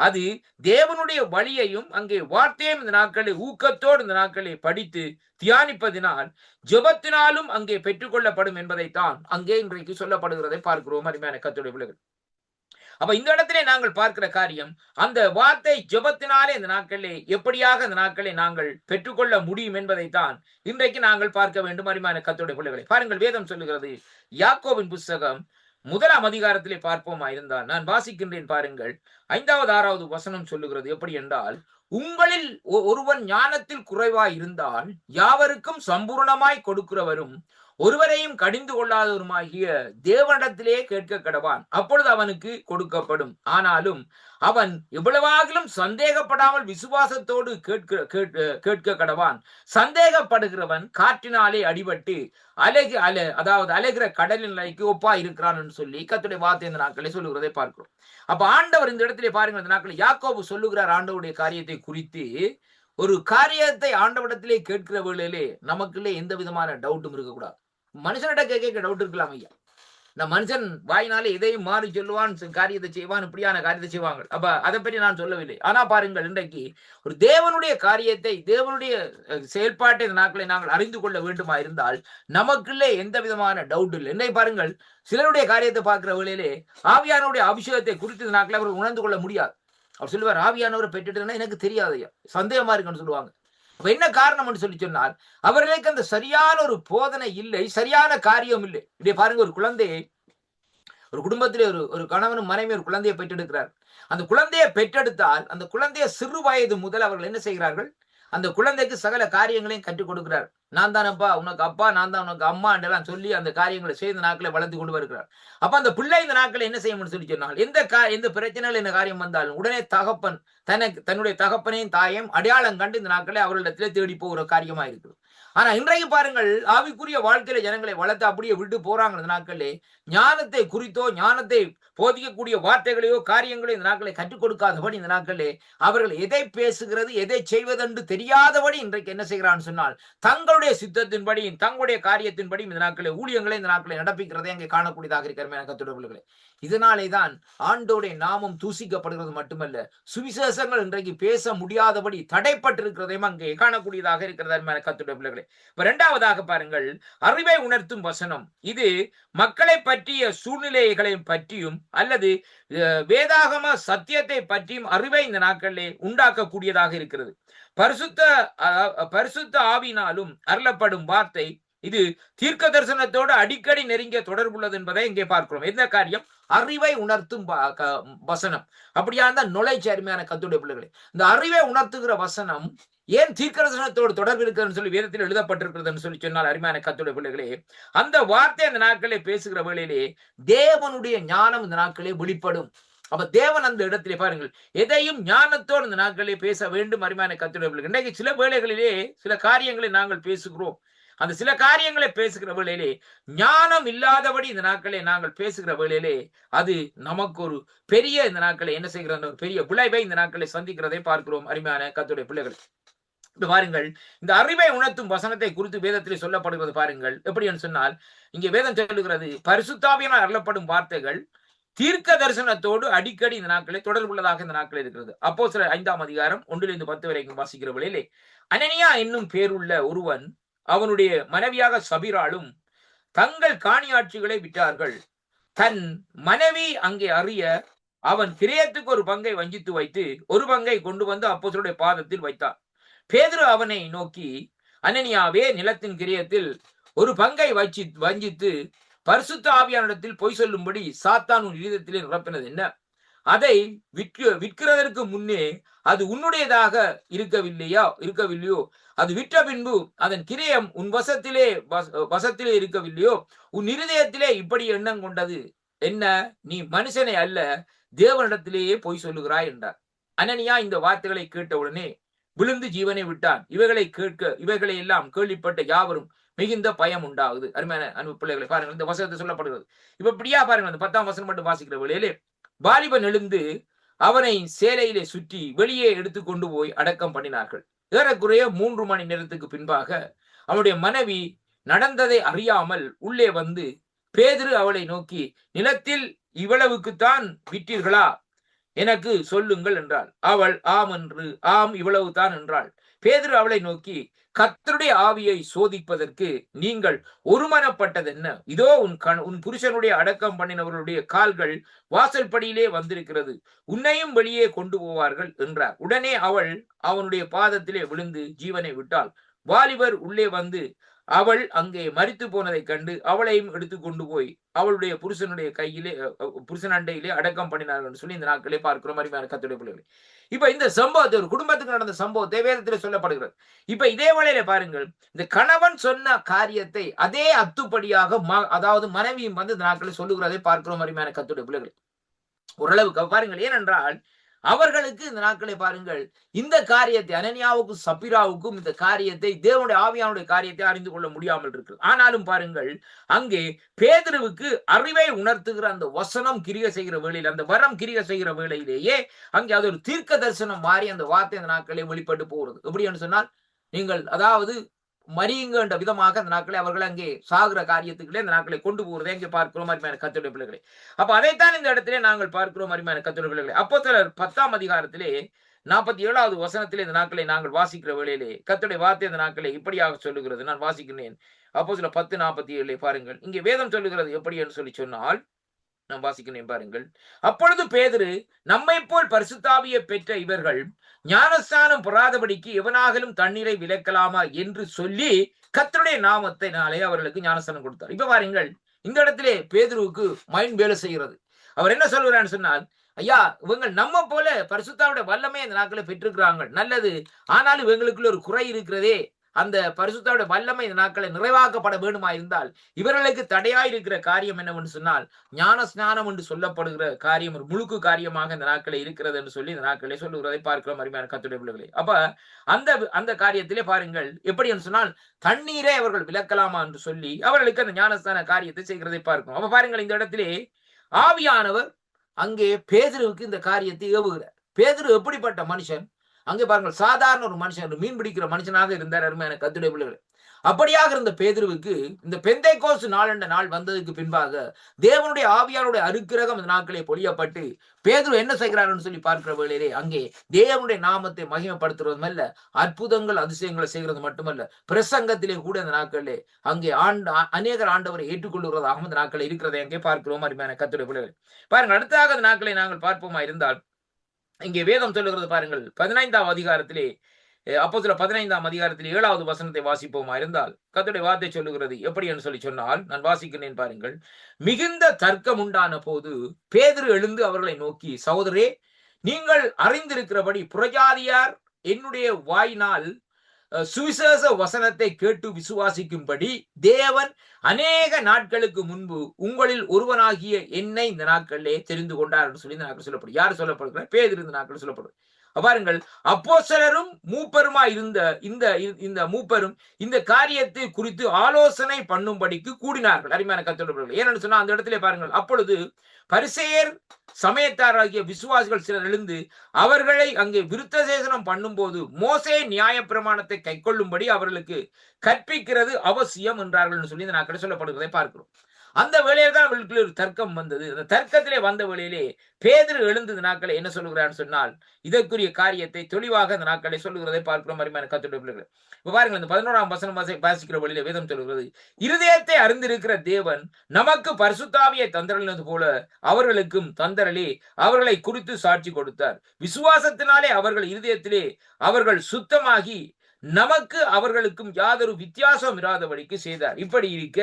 அது தேவனுடைய வழியையும் அங்கே வார்த்தையும் இந்த நாட்களை ஊக்கத்தோடு இந்த நாட்களை படித்து தியானிப்பதினால் ஜெபத்தினாலும் அங்கே பெற்றுக்கொள்ளப்படும் என்பதைத்தான் அங்கே இன்றைக்கு சொல்லப்படுகிறதை பார்க்கிறோம். அருமையான கர்த்தருடைய பிள்ளைகள், அப்ப இந்த இடத்திலே நாங்கள் பார்க்கிற காரியம், அந்த வார்த்தை ஜெபத்தினாலே இந்த நாட்களிலே எப்படியாக இந்த நாட்களை நாங்கள் பெற்றுக்கொள்ள முடியும் என்பதைத்தான் இன்றைக்கு நாங்கள் பார்க்க வேண்டும். அருமையான கர்த்தருடைய பிள்ளைகளை பாருங்கள், வேதம் சொல்லுகிறது, யாக்கோபின் புஸ்தகம் 1ஆம் அதிகாரத்திலே பார்ப்போமா இருந்தால் நான் வாசிக்கின்றேன் பாருங்கள், 5வது 6வது வசனம் சொல்லுகிறது எப்படி என்றால், உங்களில் ஒருவன் ஞானத்தில் குறைவாய் இருந்தால் யாவருக்கும் சம்பூர்ணமாய் கொடுக்கிறவரும் ஒருவரையும் கடிந்து கொள்ளாதவருமாகிய தேவனிடத்திலே கேட்க கடவான், அப்பொழுது அவனுக்கு கொடுக்கப்படும். ஆனாலும் அவன் எவ்வளவாகிலும் சந்தேகப்படாமல் விசுவாசத்தோடு கேட்க கடவான். சந்தேகப்படுகிறவன் காற்றினாலே அடிபட்டு அலைகிற கடலின் நிலைக்கு ஒப்பா இருக்கிறான் என்று சொல்லி கர்த்தருடைய வார்த்தை இந்த நாட்களை சொல்லுகிறதை பார்க்கிறோம். அப்ப ஆண்டவர் இந்த இடத்திலே பாருங்கள், இந்த நாட்களை யாக்கோபு சொல்லுகிறார் ஆண்டவருடைய காரியத்தை குறித்து. ஒரு காரியத்தை ஆண்டவரிடத்திலே கேட்கிற வேளையிலே நமக்குள்ளே எந்த விதமான டவுட்டும் இருக்கக்கூடாது. மனுஷனிட கேட்க டவுட் இருக்கலாம் ஐயா, நான் மனுஷன் வாயினாலே எதையும் மாறி சொல்லுவான், காரியத்தை செய்வான், இப்படியான காரியத்தை செய்வாங்க. அப்ப அதை பற்றி நான் சொல்லவில்லை. ஆனா பாருங்கள், இன்றைக்கு ஒரு தேவனுடைய காரியத்தை, தேவனுடைய செயல்பாட்டை இந்த நாட்களை நாங்கள் அறிந்து கொள்ள வேண்டுமா இருந்தால் நமக்குள்ளே எந்த விதமான டவுட் இல்லை. இன்றைக்கு பாருங்கள், சிலருடைய காரியத்தை பார்க்கிற வேளையிலே ஆவியானுடைய அபிஷேகத்தை குறித்து இந்த நாட்களை அவர்கள் உணர்ந்து கொள்ள முடியாது. அவர் சொல்லுவார், ஆவியானவரை பெற்றுட்டுன்னா எனக்கு தெரியாது ஐயா, சந்தேகமா இருக்குன்னு சொல்லுவாங்க. என்ன காரணம் சொல்லி சொன்னால், அவர்களுக்கு அந்த சரியான ஒரு போதனை இல்லை, சரியான காரியம் இல்லை. இப்படியே பாருங்க, ஒரு குழந்தையை, ஒரு குடும்பத்திலே ஒரு கணவனும் மனைவி ஒரு குழந்தையை பெற்றெடுக்கிறார். அந்த குழந்தையை பெற்றெடுத்தால் அந்த குழந்தைய சிறு வயது முதல் அவர்கள் என்ன செய்கிறார்கள், அந்த குழந்தைக்கு சகல காரியங்களையும் கற்றுக் கொடுக்கிறார். நான் தானப்பா உனக்கு அப்பா, நான் தான் உனக்கு அம்மா என்றெல்லாம் சொல்லி அந்த காரியங்களை செய்த நாட்களை வளர்த்து கொண்டு வருகிறார். அப்ப அந்த பிள்ளை இந்த நாட்களை என்ன செய்யணும்னு சொல்லி சொன்னால், எந்த பிரச்சனைகள் என்ன காரியம் வந்தாலும் உடனே தகப்பன் தன்னுடைய தகப்பனையும் தாயையும் அடையாளம் கண்டு இந்த நாட்களை அவர்களிடத்திலே தேடி போகிற காரியமா இருக்குது. ஆனா இன்றைக்கு பாருங்கள், ஆவிக்குரிய வாழ்க்கையில ஜனங்களை வளர்த்து அப்படியே விட்டு போறாங்க. இந்த நாட்களே ஞானத்தை குறித்தோ ஞானத்தை போதிக்கக்கூடிய வார்த்தைகளையோ காரியங்களையோ இந்த நாட்களை கற்றுக் கொடுக்காதபடி இந்த நாட்களே அவர்கள் எதை பேசுகிறது எதை செய்வதென்று தெரியாதபடி இன்றைக்கு என்ன செய்கிறான்னு சொன்னால், தங்களுடைய சித்தத்தின்படி தங்களுடைய காரியத்தின்படி இந்த நாட்களை ஊழியங்களை இந்த நாட்களை நடப்பிக்கிறதை அங்கே காணக்கூடியதாக இருக்கிற கர்த்தருடைய. இதனாலே தான் ஆண்டோடைய நாமம் தூசிக்கப்படுகிறது மட்டுமல்ல, சுவிசேஷங்கள் இன்றைக்கு பேச முடியாதபடி தடைப்பட்டிருக்கிறதையும் அங்கே காணக்கூடியதாக இருக்கிறது கர்த்தருடைய பிள்ளைகளே. இப்ப 2வதாக பாருங்கள், அறிவை உணர்த்தும் வசனம். இது மக்களை பற்றிய சூழ்நிலைகளை பற்றியும் அல்லது வேதாகம சத்தியத்தை பற்றியும் அறிவை இந்த நாட்களிலே உண்டாக்கக்கூடியதாக இருக்கிறது. பரிசுத்த ஆவியினாலும் அருளப்படும் வார்த்தை இது தீர்க்க தரிசனத்தோடு அடிக்கடி நெருங்கிய தொடர்புள்ளது என்பதை இங்கே பார்க்கிறோம். எந்த காரியம், அறிவை உணர்த்தும் வசனம். அப்படியா இருந்தால் நுழைச்சி அருமையான கர்த்தருடைய பிள்ளைகளே, இந்த அறிவை உணர்த்துகிற வசனம் ஏன் தீர்க்க தரிசனத்தோடு தொடர்பு இருக்கிறதுன்னு சொல்லி வேதத்தில் எழுதப்பட்டிருக்கிறதுன்னு சொல்லி சொன்னால் அருமையான கர்த்தருடைய பிள்ளைகளே, அந்த வார்த்தை அந்த நாட்களே பேசுகிற வேளையிலே தேவனுடைய ஞானம் இந்த நாட்களே வெளிப்படும். அப்ப தேவன் அந்த இடத்திலே பாருங்கள், எதையும் ஞானத்தோடு இந்த நாட்களே பேச வேண்டும். அருமையான கர்த்தருடைய பிள்ளைகளே, இன்றைக்கு சில வேளைகளிலே சில காரியங்களை நாங்கள் பேசுகிறோம். அந்த சில காரியங்களை பேசுகிற வேளையிலே ஞானம் இல்லாதபடி இந்த நாட்களை நாங்கள் பேசுகிற வேளையிலே அது நமக்கு ஒரு பெரிய இந்த நாட்களை என்ன செய்கிற பெரிய விளைவை இந்த நாட்களை சந்திக்கிறதை பார்க்கிறோம். அருமையான கர்த்தருடைய பிள்ளைகள், இப்ப பாருங்கள், இந்த அறிவை உணர்த்தும் வசனத்தை குறித்து வேதத்திலே சொல்லப்படுகிறது பாருங்கள். எப்படி என்று சொன்னால், இங்கே வேதம் சொல்லுகிறது, பரிசுத்தாவியினால் அருளப்படும் வார்த்தைகள் தீர்க்க தரிசனத்தோடு அடிக்கடி இந்த நாட்களே தொடர்புள்ளதாக இந்த நாட்கள் இருக்கிறது. அப்போஸ்தலர் 5ஆம் அதிகாரம் 1-10 வரைக்கும் வாசிக்கிற வேளையிலே, அனனியா என்னும் பேருள்ள ஒருவன் அவனுடைய மனைவியாக சபிராலும் தங்கள் காணியாட்சிகளை விட்டார்கள். தன் மனைவி அங்கே அறிய அவன் கிரயத்துக்கு ஒரு பங்கை வஞ்சித்து வைத்து ஒரு பங்கை கொண்டு வந்து அப்போஸ்தலருடைய பாதத்தில் வைத்தான். பேதுரு அவனை நோக்கி, அனனியாவே, நிலத்தின் கிரயத்தில் ஒரு பங்கை வஞ்சித்து பரிசுத்த ஆவியானிடத்தில் பொய் சொல்லும்படி சாத்தான் உன் இதயத்திலே நிரப்பினது என்ன? அதை விற்கிறதற்கு முன்னே அது உன்னுடையதாக இருக்கவில்லையோ? அது விற்ற பின்பு அதன் கிரயம் உன் வசத்திலே இருக்கவில்லையோ? உன் இருதயத்திலே இப்படி எண்ணம் கொண்டது என்ன? நீ மனுஷனை அல்ல, தேவனிடத்திலேயே பொய் சொல்லுகிறாய் என்றார். அனனியா இந்த வார்த்தைகளை கேட்டவுடனே விழுந்து ஜீவனை விட்டான். இவைகளை எல்லாம் கேள்விப்பட்ட யாவரும் மிகுந்த பயம் உண்டாகுது. அருமையான அன்பு பிள்ளைகளை பாருங்கள், இந்த வசனத்தை சொல்லப்படுகிறது. இப்ப இப்படியா பாருங்கள், அந்த 10ஆம் வசனம் மட்டும் வாசிக்கிற வேளையிலே, வாலிபன் எழுந்து அவனை சேலையிலே சுற்றி வெளியே எடுத்து கொண்டு போய் அடக்கம் பண்ணினார்கள். ஏறக்குறைய 3 மணி நேரத்துக்கு பின்பாக அவனுடைய மனைவி நடந்ததை அறியாமல் உள்ளே வந்து, பேதுரு அவளை நோக்கி, நிலத்தில் இவ்வளவுக்குத்தான் விற்றீர்களா? எனக்கு சொல்லுங்கள் என்றாள். அவள் ஆம் இவ்வளவுதான் என்றாள். பேதுரு அவளை நோக்கி, கர்த்தருடைய ஆவியை சோதிப்பதற்கு நீங்கள் ஒருமனப்பட்டது என்ன? இதோ உன் புருஷனுடைய அடக்கம் பண்ணினவர்களுடைய கால்கள் வாசல்படியிலே வந்திருக்கிறது, உன்னையும் வெளியே கொண்டு போவார்கள் என்றார். உடனே அவள் அவனுடைய பாதத்திலே விழுந்து ஜீவனை விட்டாள். வாலிபர் உள்ளே வந்து அவள் அங்கே மரித்து போனதை கண்டு அவளையும் எடுத்து கொண்டு போய் அவளுடைய புருஷன் அண்டையிலே அடக்கம் பண்ணினார்கள் சொல்லி இந்த நாட்களே பார்க்கிறோம். அருமையான கர்த்தருடைய பிள்ளைகளே, இப்ப இந்த சம்பவத்தை, ஒரு குடும்பத்துக்கு நடந்த சம்பவத்தை வேதத்திலே சொல்லப்படுகிறது. இப்ப இதே வேளையில பாருங்கள், இந்த கணவன் சொன்ன காரியத்தை அதே அத்துப்படியாக அதாவது மனைவியும் வந்து இந்த நாட்களை சொல்லுகிறதை பார்க்கிறோம். அருமையான கர்த்தருடைய பிள்ளைகளே, ஓரளவுக்கு பாருங்கள். ஏனென்றால் அவர்களுக்கு இந்த நாட்களை பாருங்கள், இந்த காரியத்தை, அனனியாவுக்கும் சபிராவுக்கும் இந்த காரியத்தை, தேவனுடைய ஆவியானுடைய காரியத்தை அறிந்து கொள்ள முடியாமல் இருக்கு. ஆனாலும் பாருங்கள், அங்கே பேதுருவுக்கு அறிவை உணர்த்துகிற அந்த வசனம் கிரியை செய்கிற வேளையில், அந்த வரம் கிரியை செய்கிற வேளையிலேயே அங்கே அது ஒரு தீர்க்க தரிசனம் மாறி அந்த வார்த்தை இந்த நாட்களே வெளிப்பட்டு போகிறது. எப்படி என்று சொன்னால், நீங்கள் அதாவது மறியுங்க என்ற விதமாக அந்த நாட்களை அவர்கள் அங்கே சாகுற காரியத்துக்களே அந்த நாட்களை கொண்டு போகிறதை அங்கே பார்க்கிறோம். அருமையான கர்த்தருடைய பிள்ளைகளே, அப்ப அதைத்தான் இந்த இடத்திலே நாங்கள் பார்க்கிறோம். அருமையான கர்த்தருடைய பிள்ளைகளே, அப்போஸ்தலர் 10ஆம் அதிகாரத்திலே 47வது வசனத்திலே இந்த நாட்களை நாங்கள் வாசிக்கிற வேளையிலே கர்த்தருடைய வார்த்தை இந்த நாட்களை இப்படியாக சொல்லுகிறது. நான் வாசிக்கிறேன். அப்போஸ்தலர் 10:47 பாருங்கள். இங்கே வேதம் சொல்லுகிறது எப்படி என்று சொல்லி சொன்னால், நான் வாசிக்கிறேன் பாருங்கள். அப்பொழுது பேதுரு, நம்மை போல் பரிசுத்தாவியை பெற்ற இவர்கள் ஞானஸ்நானம் பெறாதபடிக்கு எவனாகலும் தண்ணீரை விலக்கலாமா என்று சொல்லி கர்த்தருடைய நாமத்தினாலே அவர்களுக்கு ஞானஸ்நானம் கொடுத்தார். இப்ப பாருங்கள், இந்த இடத்திலே பேதுருவுக்கு மைண்ட் வேலை செய்கிறது. அவர் என்ன சொல்கிறான்னு சொன்னால், ஐயா, இவங்க நம்ம போல பரிசுத்தாவுடைய வல்லமை அந்த நாட்களை பெற்றிருக்கிறாங்க, நல்லது. ஆனாலும் இவங்களுக்குள்ள ஒரு குறை இருக்கிறதே, அந்த பரிசுத்தாவுடைய வல்லமை இந்த நாட்களை நிறைவாக்கப்பட வேண்டுமா இருந்தால் இவர்களுக்கு தடையாயிருக்கிற காரியம் என்னவென்று சொன்னால், ஞான ஸ்நானம் என்று சொல்லப்படுகிற காரியம் ஒரு முழுக்கு காரியமாக இந்த நாட்களை இருக்கிறது என்று சொல்லி இந்த நாட்களை சொல்லுகிறதை பார்க்கிறோம். அருமையான கர்த்தருடைய பிள்ளைகளே, அப்ப அந்த காரியத்திலே பாருங்கள், எப்படி என்று சொன்னால், தண்ணீரை அவர்கள் விலக்கலாமா என்று சொல்லி அவர்களுக்கு அந்த ஞானஸ்தான காரியத்தை செய்கிறதை பார்க்கிறோம். அப்ப பாருங்கள், இந்த இடத்திலே ஆவியானவர் அங்கே பேதுருவுக்கு இந்த காரியத்தை ஏவுகிறார். பேதுரு எப்படிப்பட்ட மனுஷன்? அங்கே பாருங்கள், சாதாரண ஒரு மனுஷன், மீன் பிடிக்கிற மனுஷனாக இருந்தார். அருமையான கர்த்தருடைய பிள்ளைகளே, அப்படியாக இருந்த பேதுருவுக்கு இந்த பெந்தைக்கோஸ்து நாள் என்ற நாள் வந்ததுக்கு பின்பாக தேவனுடைய ஆவியானுடைய அருக்கிரகம் இந்த நாட்களே பொழியப்பட்டு பேதுரு என்ன செய்கிறார்னு சொல்லி பார்க்கிற வேளையிலே அங்கே தேவனுடைய நாமத்தை மகிமைப்படுத்துறதும் அல்ல, அற்புதங்கள் அதிசயங்களை செய்கிறது மட்டுமல்ல, பிரசங்கத்திலே கூட இந்த நாட்களிலே அங்கே அநேகர் ஆண்டவரை ஏற்றுக்கொள்கிறதாக இந்த நாட்களை இருக்கிறதை அங்கே பார்க்கிறோம். அருமையான கர்த்தருடைய பிள்ளைகளே, பாருங்கள், அடுத்ததாக இந்த நாட்களை நாங்கள் பார்ப்போமா இருந்தால், இங்கே வேதம் சொல்லுகிறது பாருங்கள், 15ஆம் அதிகாரத்திலே, அப்போஸ்தலர் 15ஆம் அதிகாரத்திலே 7வது வசனத்தை வாசிப்போமா இருந்தால் கர்த்தருடைய வார்த்தை சொல்லுகிறது எப்படி என்று சொல்லி சொன்னால், நான் வாசிக்கிறேன் பாருங்கள். மிகுந்த தர்க்கம் உண்டான போது பேதுரு எழுந்து அவர்களை நோக்கி, சகோதரரே, நீங்கள் அறிந்திருக்கிறபடி புறஜாதியார் என்னுடைய வாயினால் சுவிசேஷ வசனத்தை கேட்டு விசுவாசிக்கும்படி தேவன் அநேக நாட்களுக்கு முன்பு உங்களில் ஒருவனாகிய என்னை இந்த நாட்களிலே தெரிந்து கொண்டார் என்று சொல்லி இந்த நாட்கள் சொல்லப்படும். யார் சொல்லப்படுகிறார்? பேதுரு இந்த நாட்கள் சொல்லப்படும். பாருங்கள், அப்போஸ்தலரும் மூப்பருமா இருந்த இந்த இந்த மூப்பரும் இந்த காரியத்தை குறித்து ஆலோசனை பண்ணும்படிக்கு கூடினார்கள். அருமையான கர்த்தருடைய ஏன்னு சொன்னா அந்த இடத்திலே பாருங்கள், அப்பொழுது பரிசேயர் சமயத்தாராகிய விசுவாசிகள் சிலர் எழுந்து அவர்களை அங்கே விருத்த சேசனம் பண்ணும்போது மோசே நியாய பிரமாணத்தை கைக்கொள்ளும்படி அவர்களுக்கு கற்பிக்கிறது அவசியம் என்றார்கள் சொல்லி இந்த நாட்களில் சொல்லப்படுவதை பார்க்கிறோம். அந்த வேளையில தான் அவர்களுக்கு ஒரு தர்க்கம் வந்தது. அந்த தர்க்கத்திலே வந்த வேளையிலே பேதுரு எழுந்தது நாட்களை என்ன சொல்லுகிறான்னு சொன்னால் இதற்குரிய காரியத்தை தெளிவாக அந்த நாட்களை சொல்லுகிறதை பார்க்கிறோம். அருமையான கர்த்தருடைய பிள்ளைகளே, இப்ப பாருங்கள், இந்த 11ஆம் வசனம் வாசிக்கிற வழியில வேதம் சொல்லுகிறது, இருதயத்தை அறிந்திருக்கிற தேவன் நமக்கு பரிசுத்தாவியை தந்தரளினது போல அவர்களுக்கும் தந்தரளி அவர்களை குறித்து சாட்சி கொடுத்தார். விசுவாசத்தினாலே அவர்கள் இருதயத்திலே அவர்கள் சுத்தமாகி நமக்கு அவர்களுக்கும் யாதொரு வித்தியாசம் இராதபடிக்கு செய்தார். இப்படி இருக்க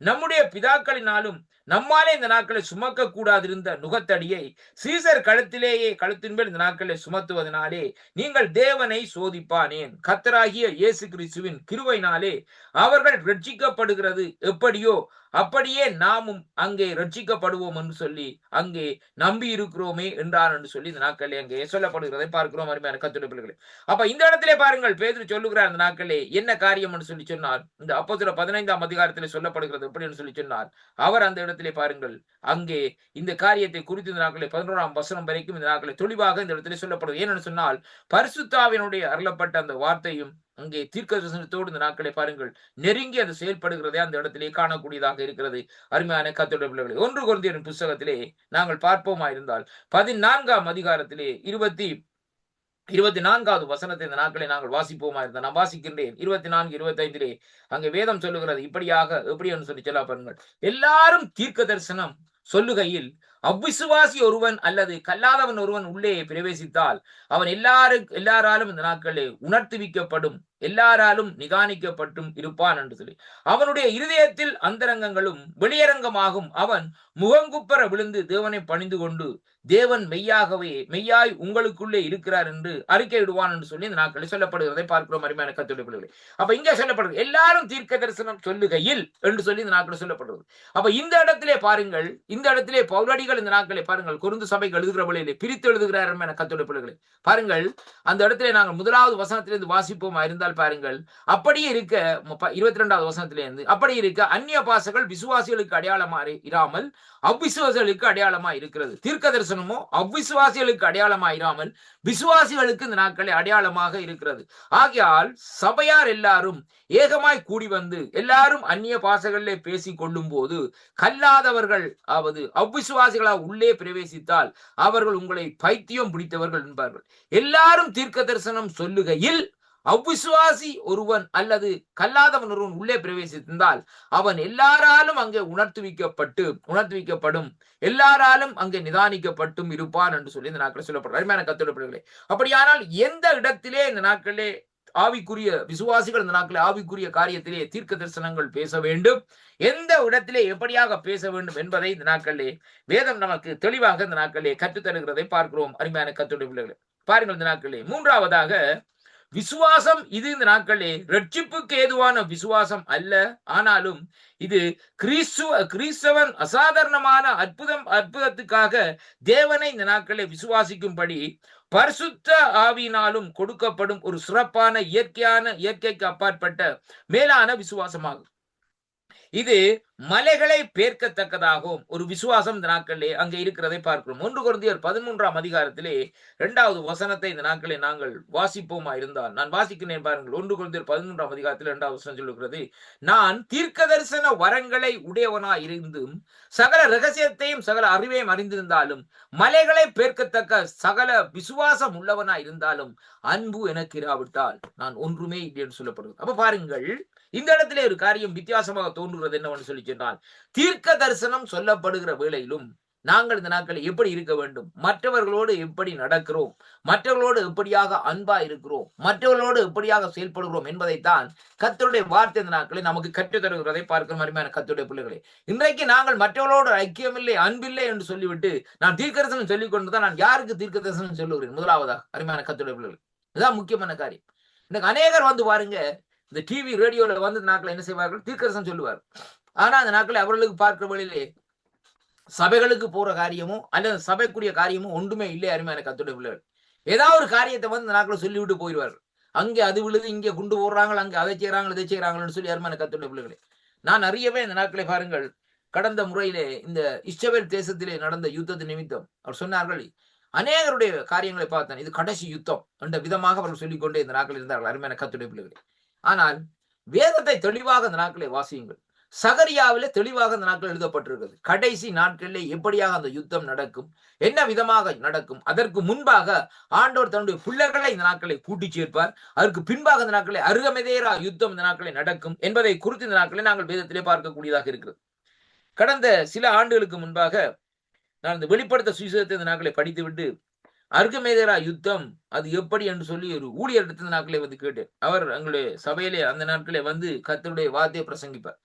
நம்முடைய பிதாக்களினாலும் நம்மாலே இந்த நாட்களை சுமக்க கூடாதிருந்த நுகத்தடியை சீசர் கழுத்தின் மேல் இந்த நாட்களை சுமத்துவதனாலே நீங்கள் தேவனை சோதிப்பானேன். கர்த்தராகிய இயேசு கிறிஸ்துவின் கிருபையினாலே அவர்கள் ரட்சிக்கப்படுகிறது எப்படியோ அப்படியே நாமும் அங்கே ரட்சிக்கப்படுவோம் என்று சொல்லி அங்கே நம்பி இருக்கிறோமே என்றார் என்று சொல்லி இந்த நாட்களில் அங்கே சொல்லப்படுகிறதை பார்க்கிறோம். அருமையான கர்த்தருடைய பிள்ளைகளே, அப்ப இந்த இடத்திலே பாருங்கள், பேதுரு சொல்லுகிறார் அந்த நாட்களே என்ன காரியம் என்று சொல்லி சொன்னார். இந்த அப்போஸ்தலர் 15ஆம் அதிகாரத்திலே சொல்லப்படுகிறது எப்படி என்று சொல்லி சொன்னார். அவர் அந்த இடத்திலே பாருங்கள், அங்கே இந்த காரியத்தை குறித்து இந்த நாட்களை 11ஆம் வசனம் வரைக்கும் இந்த நாட்களை தெளிவாக இந்த இடத்திலே சொல்லப்படுது. ஏனென்று சொன்னால் பரிசுத்தாவினுடைய அருளப்பட்ட அந்த வார்த்தையும் அங்கே தீர்க்கதரிசனத்தோடு இந்த நாட்களை பாருங்கள் நெருங்கி அது செயல்படுகிறதே அந்த இடத்திலே காணக்கூடியதாக இருக்கிறது. அருமையான கர்த்தருடைய பிள்ளைகளே, 1 கொரிந்தியரின் புத்தகத்திலே நாங்கள் பார்ப்போமா இருந்தால் 14ஆம் அதிகாரத்திலே 24வது வசனத்தை இந்த நாட்களை நாங்கள் வாசிப்போமா இருந்தால் நான் வாசிக்கின்றேன். 24, 25 அங்கே வேதம் சொல்லுகிறது இப்படியாக, எப்படி என்று சொல்லி சொல்ல பாருங்கள், எல்லாரும் தீர்க்க தரிசனம் சொல்லுகையில் அவ்விசுவாசி ஒருவன் அல்லது கல்லாதவன் ஒருவன் உள்ளே பிரவேசித்தால் அவன் எல்லாராலும் இந்த நாட்களே உணர்த்துவிக்கப்படும், எல்லாராலும் நிதானிக்கப்பட்டும் இருப்பான் என்று சொல்லி அவனுடைய இருதயத்தில் அந்தரங்கங்களும் வெளியரங்கமாகும். அவன் முகங்குப்பர விழுந்து தேவனை பணிந்து கொண்டு தேவன் மெய்யாய் உங்களுக்குள்ளே இருக்கிறார் என்று அறிக்கையிடுவான் என்று சொல்லி இந்த நாட்களில் சொல்லப்படுகிறதை பார்க்கிறோம். அருமையான கர்த்தருடைய பிள்ளைகளே, அப்ப இங்க சொல்லப்படுகிறது எல்லாரும் தீர்க்க தரிசனம் சொல்லுகையில் என்று சொல்லி இந்த நாட்களில் சொல்லப்படுகிறது. அப்ப இந்த இடத்திலே பாருங்கள், இந்த இடத்திலே பவுலடிகள் இந்த நாட்களை பாருங்கள் கொரிந்து சபைக்கு எழுதுகிற வழியிலே பிரித்து எழுதுகிறார். அருமையான கர்த்தருடைய பிள்ளைகளே, பாருங்கள் அந்த இடத்திலே நாங்கள் 1வது வசனத்திலிருந்து வாசிப்போமா இருந்தால் பாருங்கள், அப்படியே இருக்க 22வது வசனத்திலிருந்து அப்படி இருக்க அந்நிய பாஷைகள் விசுவாசிகளுக்கு அடையாளமா இராமல் அவ்விசுவாசிகளுக்கு அடையாளமா இருக்கிறது. தீர்க்க தரிசனமோ அவ்விசுவாசிகளுக்கு அடையாளமா இராமல் விசுவாசிகளுக்கு இந்த நாட்களே அடையாளமாக இருக்கிறது. ஆகையால் சபையார் எல்லாரும் ஏகமாய் கூடி வந்து எல்லாரும் அந்நிய பாஷைகளிலே பேசிக் கொள்ளும் போது கல்லாதவர்கள் அதாவது அவ்விசுவாசிகளாக உள்ளே பிரவேசித்தால் அவர்கள் உங்களை பைத்தியம் பிடித்தவர்கள் என்பார்கள். எல்லாரும் தீர்க்க தரிசனம் சொல்லுகையில் அவ்விசுவாசி ஒருவன் அல்லது கல்லாதவன் ஒருவன் உள்ளே பிரவேசித்தால் அவன் எல்லாராலும் அங்கே உணர்த்துவிக்கப்படும், எல்லாராலும் அங்கே நிதானிக்கப்பட்டும் இருப்பான் என்று சொல்லி இந்த நாட்களில் சொல்லப்படுற அருமையான கர்த்தருடைய பிள்ளைகளே, அப்படியானால் எந்த இடத்திலே இந்த நாட்களிலே ஆவிக்குரிய விசுவாசிகள் இந்த நாட்களில் ஆவிக்குரிய காரியத்திலே தீர்க்க தரிசனங்கள் பேச வேண்டும், எந்த இடத்திலே எப்படியாக பேச வேண்டும் என்பதை இந்த நாட்களிலே வேதம் நமக்கு தெளிவாக இந்த நாட்களிலே கற்றுத்தருகிறதை பார்க்கிறோம். அருமையான கர்த்தருடைய பிள்ளைகளே, பாருங்கள் இந்த நாட்களிலே 3வதாக விசுவாசம் இது இந்த நாட்களே ரட்சிப்புக்கு ஏதுவான விசுவாசம் அல்ல, ஆனாலும் இது கிறிஸ்தவன் அசாதாரணமான அற்புதத்துக்காக தேவனை இந்த நாட்களே விசுவாசிக்கும்படி பரிசுத்த ஆவியினாலும் கொடுக்கப்படும் ஒரு சிறப்பான இயற்கைக்கு அப்பாற்பட்ட மேலான விசுவாசமாகும். இது மலைகளை பேர்க்கத்தக்கதாகவும் ஒரு விசுவாசம் இந்த நாட்களிலே அங்கே இருக்கிறதை பார்க்கிறோம். 1 கொரிந்தியர் 13ஆம் அதிகாரத்திலே 2வது வசனத்தை இந்த நாட்களில் நாங்கள் வாசிப்போமா இருந்தால் நான் வாசிக்கிறேன் பாருங்கள். 1 கொரிந்தியர் 13ஆம் அதிகாரத்தில் 2வது வசனம் சொல்லுகிறது, நான் தீர்க்க தரிசன வரங்களை உடையவனாய் இருந்தும் சகல ரகசியத்தையும் சகல அறிவையும் அறிந்திருந்தாலும் மலைகளை பேர்க்கத்தக்க சகல விசுவாசம் உள்ளவனாய் இருந்தாலும் அன்பு எனக்கு இராவிட்டால் நான் ஒன்றுமே இல்லை என்று சொல்லப்படுகிறது. அப்ப பாருங்கள், இந்த இடத்திலே ஒரு காரியம் வித்தியாசமாக தோன்றுகிறது என்னவென்று சொல்லி சொன்னால், தீர்க்க தரிசனம் சொல்லப்படுகிற வேளையிலும் நாங்கள் இந்த நாட்களில் எப்படி இருக்க வேண்டும், மற்றவர்களோடு எப்படி நடக்கிறோம், மற்றவர்களோடு எப்படியாக அன்பா இருக்கிறோம், மற்றவர்களோடு எப்படியாக செயல்படுகிறோம் என்பதைத்தான் கர்த்தருடைய வார்த்தை இந்த நாட்களில் நமக்கு கற்றுத் தருகிறதை பார்க்கிற மாதிரியான கர்த்தருடைய பிள்ளைகளே, இன்றைக்கு நாங்கள் மற்றவர்களோடு ஐக்கியமில்லை அன்பில்லை என்று சொல்லிவிட்டு நான் தீர்க்க தரிசனம் சொல்லிக் கொண்டுதான் நான் யாருக்கு தீர்க்க தரிசனம் சொல்லுகிறேன். முதலாவதாக அருமையான கர்த்தருடைய பிள்ளைகள், இதுதான் முக்கியமான காரியம். இன்னைக்கு அநேகர் வந்து பாருங்க, இந்த டிவி ரேடியோல வந்து நாட்கள் என்ன செய்வார்கள், தீர்க்கதரிசனம் சொல்லுவார். ஆனா அந்த நாட்களை அவர்களுக்கு பார்க்கிற வழியிலே சபைகளுக்கு போற காரியமும் அல்லது சபைக்குரிய காரியமும் ஒன்றுமே இல்லை. அருமையான கர்த்தருடைய பிள்ளைகள், ஏதாவது ஒரு காரியத்தை வந்து இந்த நாட்களை சொல்லிவிட்டு போயிடுவார்கள். அங்கே அது விழுது, இங்கே குண்டு போடுறாங்க, அங்கே அதை செய்யறாங்க, இதை செய்யறாங்கன்னு சொல்லி அருமையான கர்த்தருடைய பிள்ளைகளே, நான் அறியவே இந்த நாட்களை பாருங்கள், கடந்த முறையிலே இந்த இஸ்ரவேல் தேசத்திலே நடந்த யுத்தத்து நிமித்தம் அவர் சொன்னார்கள், அநேகருடைய காரியங்களை பார்த்தேன், இது கடைசி யுத்தம் என்ற விதமாக அவர்கள் சொல்லிக்கொண்டே இந்த நாட்களில் இருந்தார்கள். அருமையான கர்த்தருடைய பிள்ளைகளே, ஆனால் வேதத்தை தெளிவாக இந்த நாட்களை வாசியுங்கள். சகரியாவிலே தெளிவாக அந்த நாட்கள் எழுதப்பட்டிருக்கிறது. கடைசி நாட்களிலே எப்படியாக அந்த யுத்தம் நடக்கும், என்ன விதமாக நடக்கும், அதற்கு முன்பாக ஆண்டவர் தன்னுடைய பிள்ளைகளை இந்த நாட்களை கூட்டி சேர்ப்பார், அதற்கு பின்பாக இந்த நாட்களை அருகமெதேரா யுத்தம் இந்த நாட்களை நடக்கும் என்பதை குறித்து இந்த நாட்களை நாங்கள் வேதத்திலே பார்க்கக்கூடியதாக இருக்கிறது. கடந்த சில ஆண்டுகளுக்கு முன்பாக நான் இந்த வெளிப்படுத்த சுவிசேஷத்தை இந்த நாட்களை படித்துவிட்டு அருகமேதேரா யுத்தம் அது எப்படி என்று சொல்லி ஒரு ஊழியர் எடுத்த நாட்களை வந்து கேட்டேன். அவர் எங்களுடைய சபையிலே அந்த நாட்களே வந்து கர்த்தருடைய வார்த்தையை பிரசங்கிப்பார்.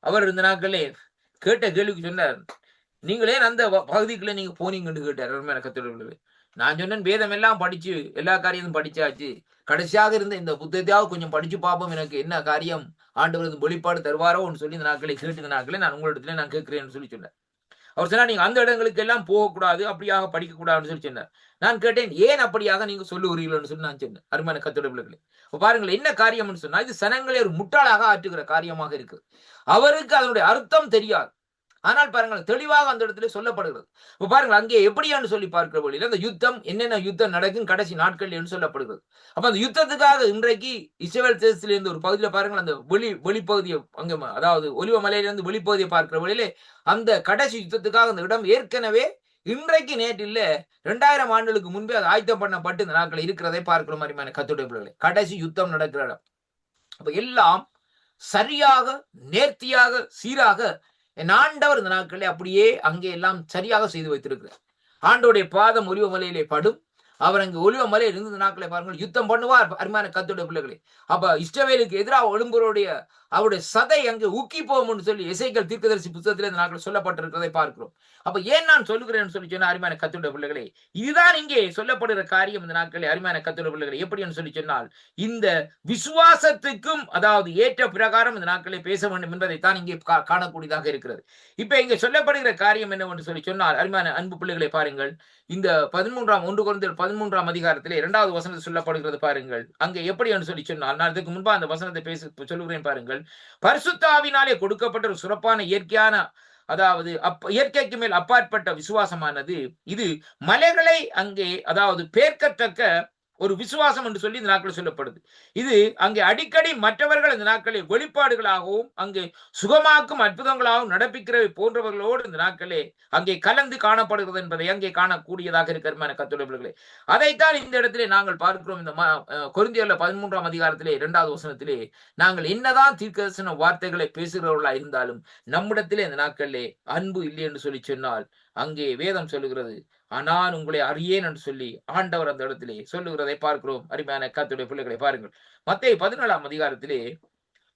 அவர் இந்த நாட்களே கேட்ட கேள்விக்கு சொன்னார், நீங்களே அந்த பகுதிக்குள்ள நீங்க போனீங்கன்னு கேட்டார். அருமையான கர்த்தருடைய பிள்ளைகளே, நான் சொன்னேன், வேதம் எல்லாம் படிச்சு எல்லா காரியமும் படிச்சாச்சு, கடைசியாக இருந்த இந்த புத்தகத்தையாவது கொஞ்சம் படிச்சு பார்ப்போம், எனக்கு என்ன காரியம் ஆண்டவர் வெளிப்பாடு தருவாரோன்னு சொல்லி இந்த நாட்களை கேட்டு இந்த நாட்களே நான் உங்களிடத்துல நான் கேட்கிறேன்னு சொல்லி சொன்னேன். அவர் சொன்னார், நீங்க அந்த இடங்களுக்கு எல்லாம் போகக்கூடாது, அப்படியாக படிக்க கூடாதுன்னு சொல்லி சொன்னார். நான் கேட்டேன், ஏன் அப்படியாக நீங்க சொல்லுகிறீர்கள்னு சொல்லி நான் சொன்னேன். அருமையான கர்த்தருடைய பிள்ளைகளே, பாருங்கள் என்ன காரியம்னு சொன்னா, இது சனங்களை ஒரு முட்டாளாக ஆற்றுகிற காரியமாக இருக்கு. அவருக்கு அதனுடைய அர்த்தம் தெரியாது. ஆனால் பாருங்கள் தெளிவாக அந்த இடத்துல சொல்லப்படுகிறது. இப்ப பாருங்கள் அங்கே எப்படியான்னு சொல்லி பார்க்கிற வழியில் அந்த யுத்தம் என்னென்ன யுத்தம் நடக்கும் கடைசி நாட்கள் என்று சொல்லப்படுகிறது. அப்ப அந்த யுத்தத்துக்காக இன்றைக்கு இஸ்ரவேல் தேசத்திலிருந்து ஒரு பகுதியில பாருங்கள், அந்த வெளிப்பகுதியை அங்க, அதாவது ஒலிவ மலையிலிருந்து வெளிப்பகுதியை பார்க்கிற வழியிலே அந்த கடைசி யுத்தத்துக்காக அந்த இடம் ஏற்கனவே இன்றைக்கு நேற்று இல்ல 2000 ஆண்டுகளுக்கு முன்பே அது ஆயத்தம் பண்ணப்பட்டு இந்த நாட்கள் இருக்கிறதை பார்க்கிற மாதிரி கர்த்தருடைய பிள்ளைகளே, கடைசி யுத்தம் நடக்கிற இடம். அப்ப எல்லாம் சரியாக நேர்த்தியாக சீராக என் ஆண்டவர் இந்த நாட்களே அப்படியே அங்கே எல்லாம் சரியாக செய்து வைத்திருக்கிறார். ஆண்டோடைய பாதம் ஒலிவ மலையிலே படும். அவர் அங்கு ஒலிவ மலையில் இருந்த நாட்களை பாருங்கள், யுத்தம் பண்ணுவார். அருமையான கர்த்தருடைய பிள்ளைகளே, அப்ப இஸ்ரவேலுக்கு எதிராக எழும்புறோடைய அவருடைய சதை அங்கே ஊக்கி போகும்னு சொல்லி எசேக்கியேல் தீர்க்கதரிசி புத்தகத்திலே இந்த நாட்கள் சொல்லப்பட்டிருக்கிறதை பார்க்கிறோம். அப்ப ஏன் நான் சொல்லுகிறேன்னு சொல்லி சொன்னா, அருமையான கர்த்தருடைய பிள்ளைகளே, இதுதான் இங்கே சொல்லப்படுகிற காரியம் இந்த நாட்களே. அருமையான கர்த்தருடைய பிள்ளைகளே, எப்படின்னு சொல்லி சொன்னால், இந்த விசுவாசத்துக்கும் அதாவது ஏற்ற பிரகாரம் இந்த நாட்களை பேச வேண்டும் என்பதைத்தான் இங்கே காணக்கூடியதாக இருக்கிறது. இப்ப இங்க சொல்லப்படுகிற காரியம் என்னவென்று சொல்லி சொன்னால், அருமையான அன்பு பிள்ளைகளை பாருங்கள், இந்த 1 கொரிந்தியர் 13 அதிகாரத்திலே 2வது வசனத்தில் சொல்லப்படுகிறது பாருங்கள். அங்கே எப்படி என்று சொல்லி சொன்னால், நான் இதுக்கு முன்பா அந்த வசனத்தை சொல்லுகிறேன் பாருங்கள். பரிசுத்த ஆவியினாலே கொடுக்கப்பட்ட ஒரு சிறப்பான இயற்கையான, அதாவது இயற்கைக்கு மேல் அப்பாற்பட்ட விசுவாசமானது, இது மலைகளை அங்கே அதாவது பேர்க்கத்தக்க ஒரு விசுவாசம் என்று சொல்லி இந்த நாட்களில் சொல்லப்படுது. இது அங்கே அடிக்கடி மற்றவர்கள் இந்த நாட்களில் வெளிப்பாடுகளாகவும் அங்கே சுகமாக்கும் அற்புதங்களாகவும் நடப்பிக்கிறவை போன்றவர்களோடு இந்த நாட்களே அங்கே கலந்து காணப்படுகிறது என்பதை அங்கே காணக்கூடியதாக இருக்கிற கர்த்தருடைய பிள்ளைகளே, அதைத்தான் இந்த இடத்திலே நாங்கள் பார்க்கிறோம். இந்த கொரிந்தியர்ல 13 அதிகாரத்திலே 2வது வசனத்திலே, நாங்கள் என்னதான் தீர்க்கதரிசன வார்த்தைகளை பேசுகிறவர்களா இருந்தாலும் நம்மிடத்திலே இந்த நாட்களிலே அன்பு இல்லை என்று சொல்லி சொன்னால், அங்கே வேதம் சொல்லுகிறது, நான் உங்களை அறியேன் என்று சொல்லி ஆண்டவர் அந்த இடத்திலே சொல்லுகிறதை பார்க்கிறோம். அருமையான கர்த்தருடைய பிள்ளைகளை பாருங்கள், மத்தேயு 14 அதிகாரத்திலே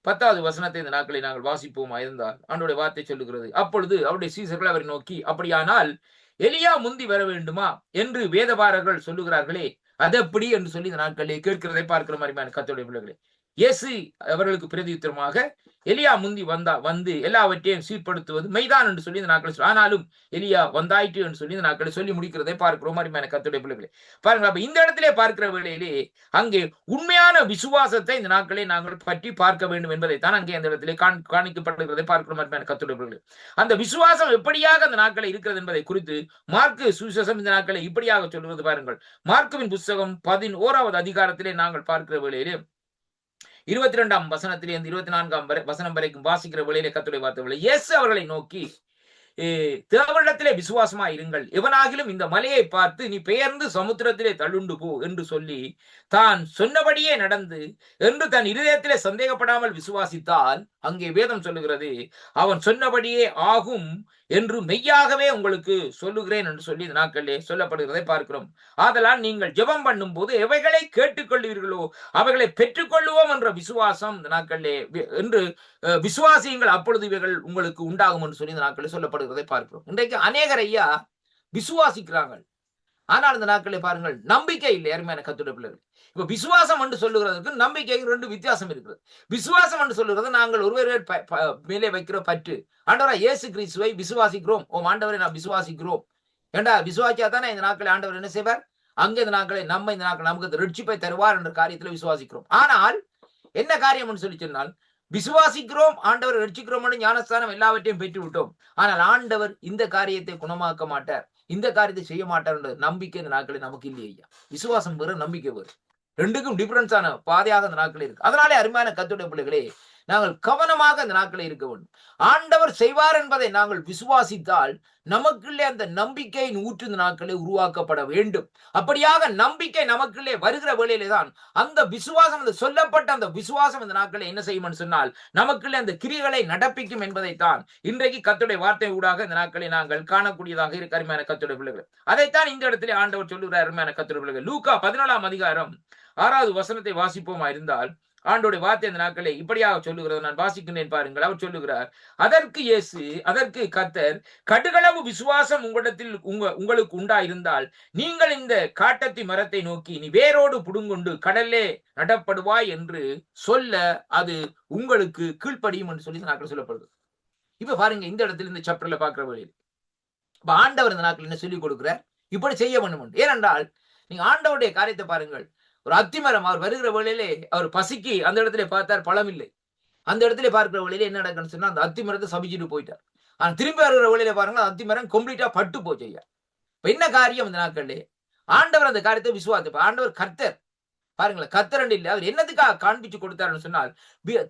10வது வசனத்தை இந்த நாட்களை நாங்கள் வாசிப்போமா இருந்தால், ஆண்டோடைய வார்த்தை சொல்லுகிறது, அப்பொழுது அவருடைய சீசர்கள் அவரை நோக்கி, அப்படியானால் எலியா முந்தி வர வேண்டுமா என்று வேதபாரர்கள் சொல்லுகிறார்களே, அதெப்படி என்று சொல்லி இந்த நாட்களிலே கேட்கிறதை பார்க்கிற அருமையான கர்த்தருடைய பிள்ளைகளே, இயேசு அவர்களுக்கு பிரதியுத்தரமாக, எலியா முந்தி வந்து எல்லாவற்றையும் சீர்படுத்துவது மெய்தான் என்று சொல்லி இந்த நாட்களை ஆனாலும் எலியா வந்தாயிற்று என்று சொல்லி இந்த நாட்களை சொல்லி முடிக்கிறதை பார்க்கிறோம். அருமையான கர்த்தருடைய பிள்ளைகளே பாருங்கள், அப்ப இந்த இடத்திலே பார்க்கிற வேளையிலே அங்கே உண்மையான விசுவாசத்தை இந்த நாட்களை நாங்கள் பற்றி பார்க்க வேண்டும் என்பதைத்தான் அங்கே அந்த இடத்திலே காணிக்கப்படுகிறதை பார்க்கிறோம். அருமையான கர்த்தருடைய பிள்ளைகளே, அந்த விசுவாசம் எப்படியாக அந்த நாட்களை இருக்கிறது என்பதை குறித்து மார்க்கு சுவிசேஷம் இந்த நாட்களை இப்படியாக சொல்லுவது பாருங்கள். மார்க்குவின் புத்தகம் 11வது அதிகாரத்திலே நாங்கள் பார்க்கிற வேளையிலே 22ஆம் வசனத்திலிருந்து 24ஆம் வசனம் வரைக்கும் வாசிக்கிற வேளையிலே கர்த்தருடைய வார்த்தை, இயேசு அவர்களை நோக்கி, தேவனிடத்திலே விசுவாசமா இருங்கள், எவனாகிலும் இந்த மலையை பார்த்து நீ பெயர்ந்து சமுத்திரத்திலே தள்ளுண்டு போ என்று சொல்லி தான் சொன்னபடியே நடந்து என்று தன் இருதயத்திலே சந்தேகப்படாமல் விசுவாசித்தால், அங்கே வேதம் சொல்லுகிறது, அவன் சொன்னபடியே ஆகும் என்று மெய்யாகவே உங்களுக்கு சொல்லுகிறேன் என்று சொல்லி இந்த நாட்களிலே சொல்லப்படுகிறதை பார்க்கிறோம். ஆதலால் நீங்கள் ஜெபம் பண்ணும் போது எவைகளை கேட்டுக்கொள்வீர்களோ அவைகளை பெற்றுக்கொள்ளுவோம் என்ற விசுவாசம் இந்த நாட்களிலே என்று விசுவாசியுங்கள், அப்பொழுது இவைகள் உங்களுக்கு உண்டாகும் என்று சொல்லி இந்த நாட்களில் சொல்லப்படுகிறதை பார்க்கிறோம். இன்றைக்கு அநேகர் ஐயா விசுவாசிக்கிறாங்க, ஆனால் இந்த நாட்களை பாருங்கள் நம்பிக்கை இல்லை. அருமையான கர்த்தருடைய பிள்ளைகள், இப்ப விசுவாசம் என்று சொல்லுகிறதுக்கு நம்பிக்கைக்கு 2 வித்தியாசம் இருக்கிறது. விசுவாசம் என்று சொல்லுகிறது நாங்கள் ஒருவர் மேலே வைக்கிற பற்று. ஆண்டவரா இயேசு கிறிஸ்துவை விசுவாசிக்கிறோம், ஓ ஆண்டவரை நான் விசுவாசிக்கிறோம் ஏண்டா விசுவாசியா தானே இந்த நாட்களை ஆண்டவர் என்ன செய்வார், அங்கே இந்த நாட்களை இந்த நாட்கள் நமக்கு ரட்சிப்பை தருவார் என்ற காரியத்தில் விசுவாசிக்கிறோம். ஆனால் என்ன காரியம் சொல்லி சொன்னால், விசுவாசிக்கிறோம், ஆண்டவர் ரட்சிக்கிறோம், ஞானஸ்தானம் எல்லாவற்றையும் பெற்று விட்டோம். ஆனால் ஆண்டவர் இந்த காரியத்தை குணமாக்க மாட்டார், இந்த காரியத்தை செய்ய மாட்டார் என்ற நம்பிக்கை இந்த நாட்களில் நமக்கு இல்லையா. விசுவாசம் வேறு, நம்பிக்கை வேறு, ரெண்டுக்கும் டிஃபரன்ஸான பாதையாக இந்த நாட்களில் இருக்கு. அதனாலே அருமையான கர்த்தருடைய பிள்ளைகளே, நாங்கள் கவனமாக இந்த நாட்களில் இருக்க வேண்டும். ஆண்டவர் செய்வார் என்பதை நாங்கள் விசுவாசித்தால் நமக்குள்ளே அந்த நம்பிக்கையின் ஊற்று இந்த நாட்களே உருவாக்கப்பட வேண்டும். அப்படியாக நம்பிக்கை நமக்குள்ளே வருகிற வேளையிலே தான் அந்த விசுவாசம், அந்த சொல்லப்பட்ட அந்த விசுவாசம் இந்த நாட்களே என்ன செய்யும் சொன்னால் நமக்குள்ளே அந்த கிரியைகளை நடப்பிக்கும் என்பதைத்தான் இன்றைக்கு கர்த்தருடைய வார்த்தை ஊடாக இந்த நாட்களை நாங்கள் காணக்கூடியதாக இருக்கு. அருமையான கர்த்தருடைய பிள்ளைகள், அதைத்தான் இந்த இடத்திலே ஆண்டவர் சொல்லுகிறார். அருமையான கர்த்தருடைய பிள்ளைகள், லூக்கா 14ஆம் அதிகாரம் 6வது வசனத்தை வாசிப்போமா இருந்தால், ஆண்டோடைய வார்த்தை இந்த நாட்களை இப்படியாக சொல்லுகிறது. நான் வாசிக்கிறேன் பாருங்கள். அவர் சொல்லுகிறார், அதற்கு கர்த்தர், கடுகளவு விசுவாசம் உங்களிடத்தில் உங்களுக்கு உண்டாயிருந்தால் நீங்கள் இந்த காட்டத்தி மரத்தை நோக்கி நீ வேரோடு புடுங்கொண்டு கடல்லே நடப்படுவாய் என்று சொல்ல அது உங்களுக்கு கீழ்ப்படியும் என்று சொல்லி இந்த நாட்கள் சொல்லப்படுது. இப்ப பாருங்க, இந்த இடத்துல இந்த சாப்டர்ல பாக்குற வழியில் இப்ப ஆண்டவர் இந்த நாட்கள் என்ன சொல்லிக் கொடுக்கிறார், இப்படி செய்ய வேண்டும். ஏனென்றால் நீங்க ஆண்டவருடைய காரியத்தை பாருங்கள். ஒரு அத்திமரம், அவர் வருகிற வேளையிலே அவர் பசிக்கு அந்த இடத்துல பார்த்தார், பழம் இல்லை. அந்த இடத்துல பார்க்கிற வேளையில என்ன நடக்குன்னு சொன்னா அந்த அத்திமரத்தை சபிச்சுட்டு போயிட்டார். ஆனா திரும்பி வருகிற வேளையில பாருங்க, அத்திமரம் கம்ப்ளீட்டா பட்டு போச்சு ஐயா. இப்ப என்ன காரியம் இந்த நாட்களே, ஆண்டவர் அந்த காரியத்தை விசுவாசிப்பார். ஆண்டவர் கர்த்தர் பாருங்களேன், கர்த்தர் இல்லை, அவர் என்னதுக்காக காண்பிச்சு கொடுத்தாருன்னு சொன்னால்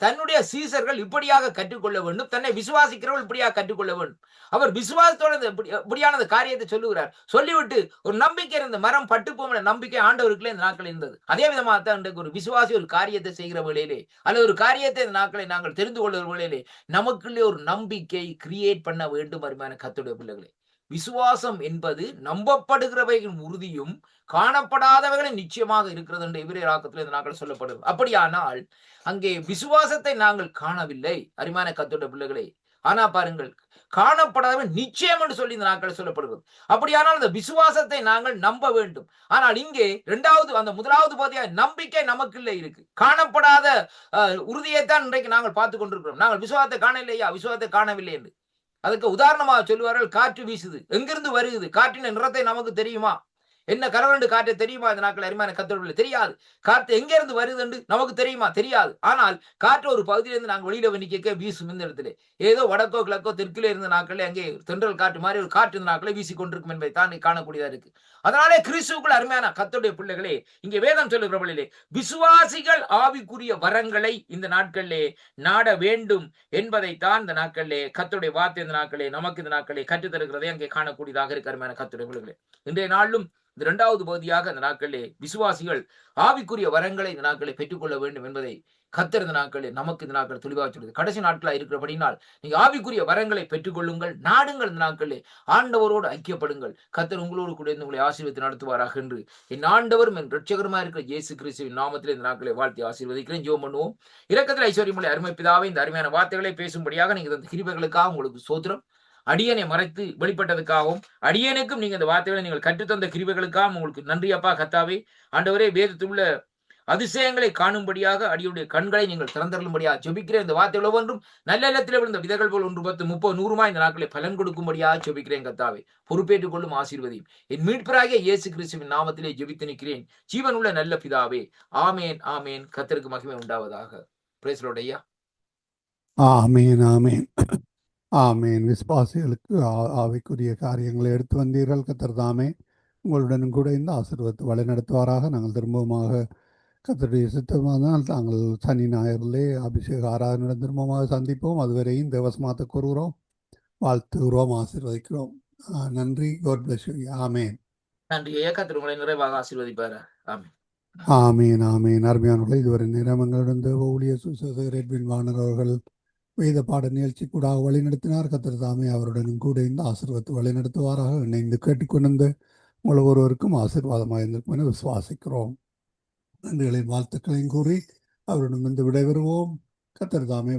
தன்னுடைய சீசர்கள் இப்படியாக கற்றுக்கொள்ள வேண்டும், தன்னை விசுவாசிக்கிறவர்கள் இப்படியாக கற்றுக்கொள்ள வேண்டும். அவர் விசுவாசத்தோட இப்படியான காரியத்தை சொல்லுகிறார். சொல்லிவிட்டு ஒரு நம்பிக்கை இருந்த மரம் பட்டு போன நம்பிக்கை ஆண்டவருக்குள்ளே இந்த நாட்கள் இருந்தது. அதே விதமாக தான் இன்றைக்கு ஒரு விசுவாசி ஒரு காரியத்தை செய்கிற வேளையிலே அல்லது ஒரு காரியத்தை இந்த நாட்களை நாங்கள் தெரிந்து கொள்கிற வேளையிலே நமக்குள்ளே ஒரு நம்பிக்கை கிரியேட் பண்ண வேண்டும். அருமையான கர்த்தருடைய பிள்ளைகளே, விசுவாசம் என்பது நம்பப்படுகிறவைகளின் உறுதியும் காணப்படாதவைகளின் நிச்சயமாக இருக்கிறது என்று எபிரேயர் ஆக்கத்தில் இந்த நாட்கள் சொல்லப்படுது. அப்படியானால் அங்கே விசுவாசத்தை நாங்கள் காணவில்லை அருமையான கர்த்தருடைய பிள்ளைகளே. ஆனா பாருங்கள், காணப்படாதவை நிச்சயம் என்று சொல்லி இந்த நாட்கள் சொல்லப்படுகிறது. அப்படியானால் அந்த விசுவாசத்தை நாங்கள் நம்ப வேண்டும். ஆனால் இங்கே அந்த முதலாவது பகுதியாக நம்பிக்கை நமக்குள்ளே இருக்கு. காணப்படாத உறுதியைத்தான் இன்றைக்கு நாங்கள் பார்த்து கொண்டிருக்கிறோம். நாங்கள் விசுவாசத்தை காணவில்லையா, விசுவாசத்தை காணவில்லை என்று. அதுக்கு உதாரணமாக சொல்லுவார்கள், காற்று வீசுது, எங்கிருந்து வருகிறது, காற்றின் நிறத்தை நமக்கு தெரியுமா, என்ன கலர் காற்று தெரியுமா? இந்த நாட்கள் அருமையான கர்த்தருடைய தெரியாது. காற்று எங்க இருந்து வருது என்று நமக்கு தெரியுமா? தெரியாது. ஆனால் காற்று ஒரு பகுதியிலிருந்து நாங்கள் வெளியில வண்டிக்க வீசும். இந்த இடத்துல ஏதோ வடக்கோ கிழக்கோ தெற்கிலே இருந்த நாட்களே அங்கே தென்றல் காற்று மாதிரி ஒரு காற்று இந்த நாட்களை வீசி கொண்டிருக்கும் என்பதை தான் காணக்கூடியதா இருக்கு. அதனாலே கிறிஸ்துவுக்குள் அருமையான கர்த்தருடைய பிள்ளைகளே, இங்கே வேதம் சொல்லுகிறவர்களே, விசுவாசிகள் ஆவிக்குரிய வரங்களை இந்த நாட்களிலே நாட வேண்டும் என்பதைத்தான் இந்த நாட்களிலே கர்த்தருடைய வார்த்தை இந்த நாட்களே நமக்கு இந்த நாட்களே கற்றுத்தருகிறதை அங்கே காணக்கூடியதாக இருக்கு. அருமையான கர்த்தருடைய பிள்ளைகளே, இன்றைய நாளும் இந்த இரண்டாவது பகுதியாக இந்த நாட்களிலே விசுவாசிகள் ஆவிக்குரிய வரங்களை இந்த நாட்களை பெற்றுக்கொள்ள வேண்டும் என்பதை கர்த்தர் இந்த நாட்களில் நமக்கு இந்த நாட்கள் தெளிவாக சொல்லுது. கடைசி நாட்களா இருக்கிறபடினால் நீங்க ஆவிக்குரிய வரங்களை பெற்றுக்கொள்ளுங்கள், நாடுங்கள். இந்த நாட்களில் ஆண்டவரோடு ஐக்கியப்படுங்கள். கர்த்தர் உங்களோடு கூட உங்களை ஆசீர்வதித்து நடத்துவாராக என்று என் ஆண்டவரும் என் ரட்சகருமா இருக்கிற இயேசு கிறிஸ்துவின் நாமத்திலே இந்த நாட்களை வாழ்த்தி ஆசீர்வதிக்கிறேன். ஜெபம் பண்ணுவோம். இரக்கத்தில் ஐஸ்வர்யமுள்ள அருமை பிதாவே, இந்த அருமையான வார்த்தைகளை பேசும்படியாக நீங்க இந்த கிருபைகளுக்காக உங்களுக்கு ஸ்தோத்திரம். அடியனை மறைத்து வெளிப்பட்டதுக்காகவும் அடியனுக்கும் நீங்க இந்த வார்த்தைகளை நீங்கள் கற்றுத்தந்த கிருபைகளுக்காகவும் உங்களுக்கு நன்றி அப்பா. கர்த்தாவே, ஆண்டவரே, வேதத்துள்ள அதிசயங்களை காணும்படியாக அடியுடைய கண்களை நீங்கள் திறந்தருளும்படியாக ஜெபிக்கிறேன். இந்த வார்த்தை ஒவ்வொன்றும் நல்ல இடத்திலே விழுந்த விதைகள் போல் 1, 10, 30, 100 இந்த நாட்களை பலன் கொடுக்கும்படியாக ஜெபிக்கிறேன். கர்த்தாவே, பொறுப்பேற்றுக் கொள்ளும் ஆசீர்வதியும். என் மீட்பராகிய இயேசு கிறிஸ்துவின் நாமத்திலே ஜெபித்து நிற்கிறேன். ஜீவனுள்ள நல்ல பிதாவே, ஆமேன், ஆமேன். கர்த்தருக்கு மகிமை உண்டாவதாக. பிரைஸ் தி லார்ட் ஐயா. ஆமேன், ஆமேன், ஆமேன். விசுவாசிகளுக்கு ஆவிக்குரிய காரியங்களை எடுத்து வந்தீர்கள். கர்த்தர் தாமே உங்களுடன் கூட இந்த ஆசீர்வாதத்தை வழிநடத்துவாராக. நாங்கள் திரும்பமாக கர்த்தருடைய சித்தமானால் நாங்கள் சனி ஞாயிறிலே அபிஷேக ஆராதனையுடன் திரும்பமாக சந்திப்போம். அதுவரையும் தேவசமாத்த கூறுகிறோம், வாழ்த்துகிறோம், ஆசீர்வதிக்கிறோம். நன்றி. God bless you. ஆமேன். நன்றி ஐயா. கர்த்தர் உங்களை நிறைவாக ஆசீர்வதிப்பார். ஆமேன், ஆமேன், ஆமேன். அருமையானவர்களே, இதுவரை நேரங்களுடன் தேவ ஊழியர் சுசேதர் எட்வின் வாணர் அவர்கள் வேத பாட நிகழ்ச்சி கூட வழிநடத்தினார். கர்த்தர் தாமே அவருடனும் கூட இந்த ஆசீர்வாதத்தை வழிநடத்துவாராக. இணைந்து கேட்டுக்கொண்டு உங்கள் ஒருவருக்கும் ஆசீர்வாதமாக இருந்திருக்கும் என விசுவாசிக்கிறோம். நன்றிகளின் வாழ்த்துக்களையும் கூறி அவருடன் வந்து விடைபெறுவோம். கர்த்தர் தாமே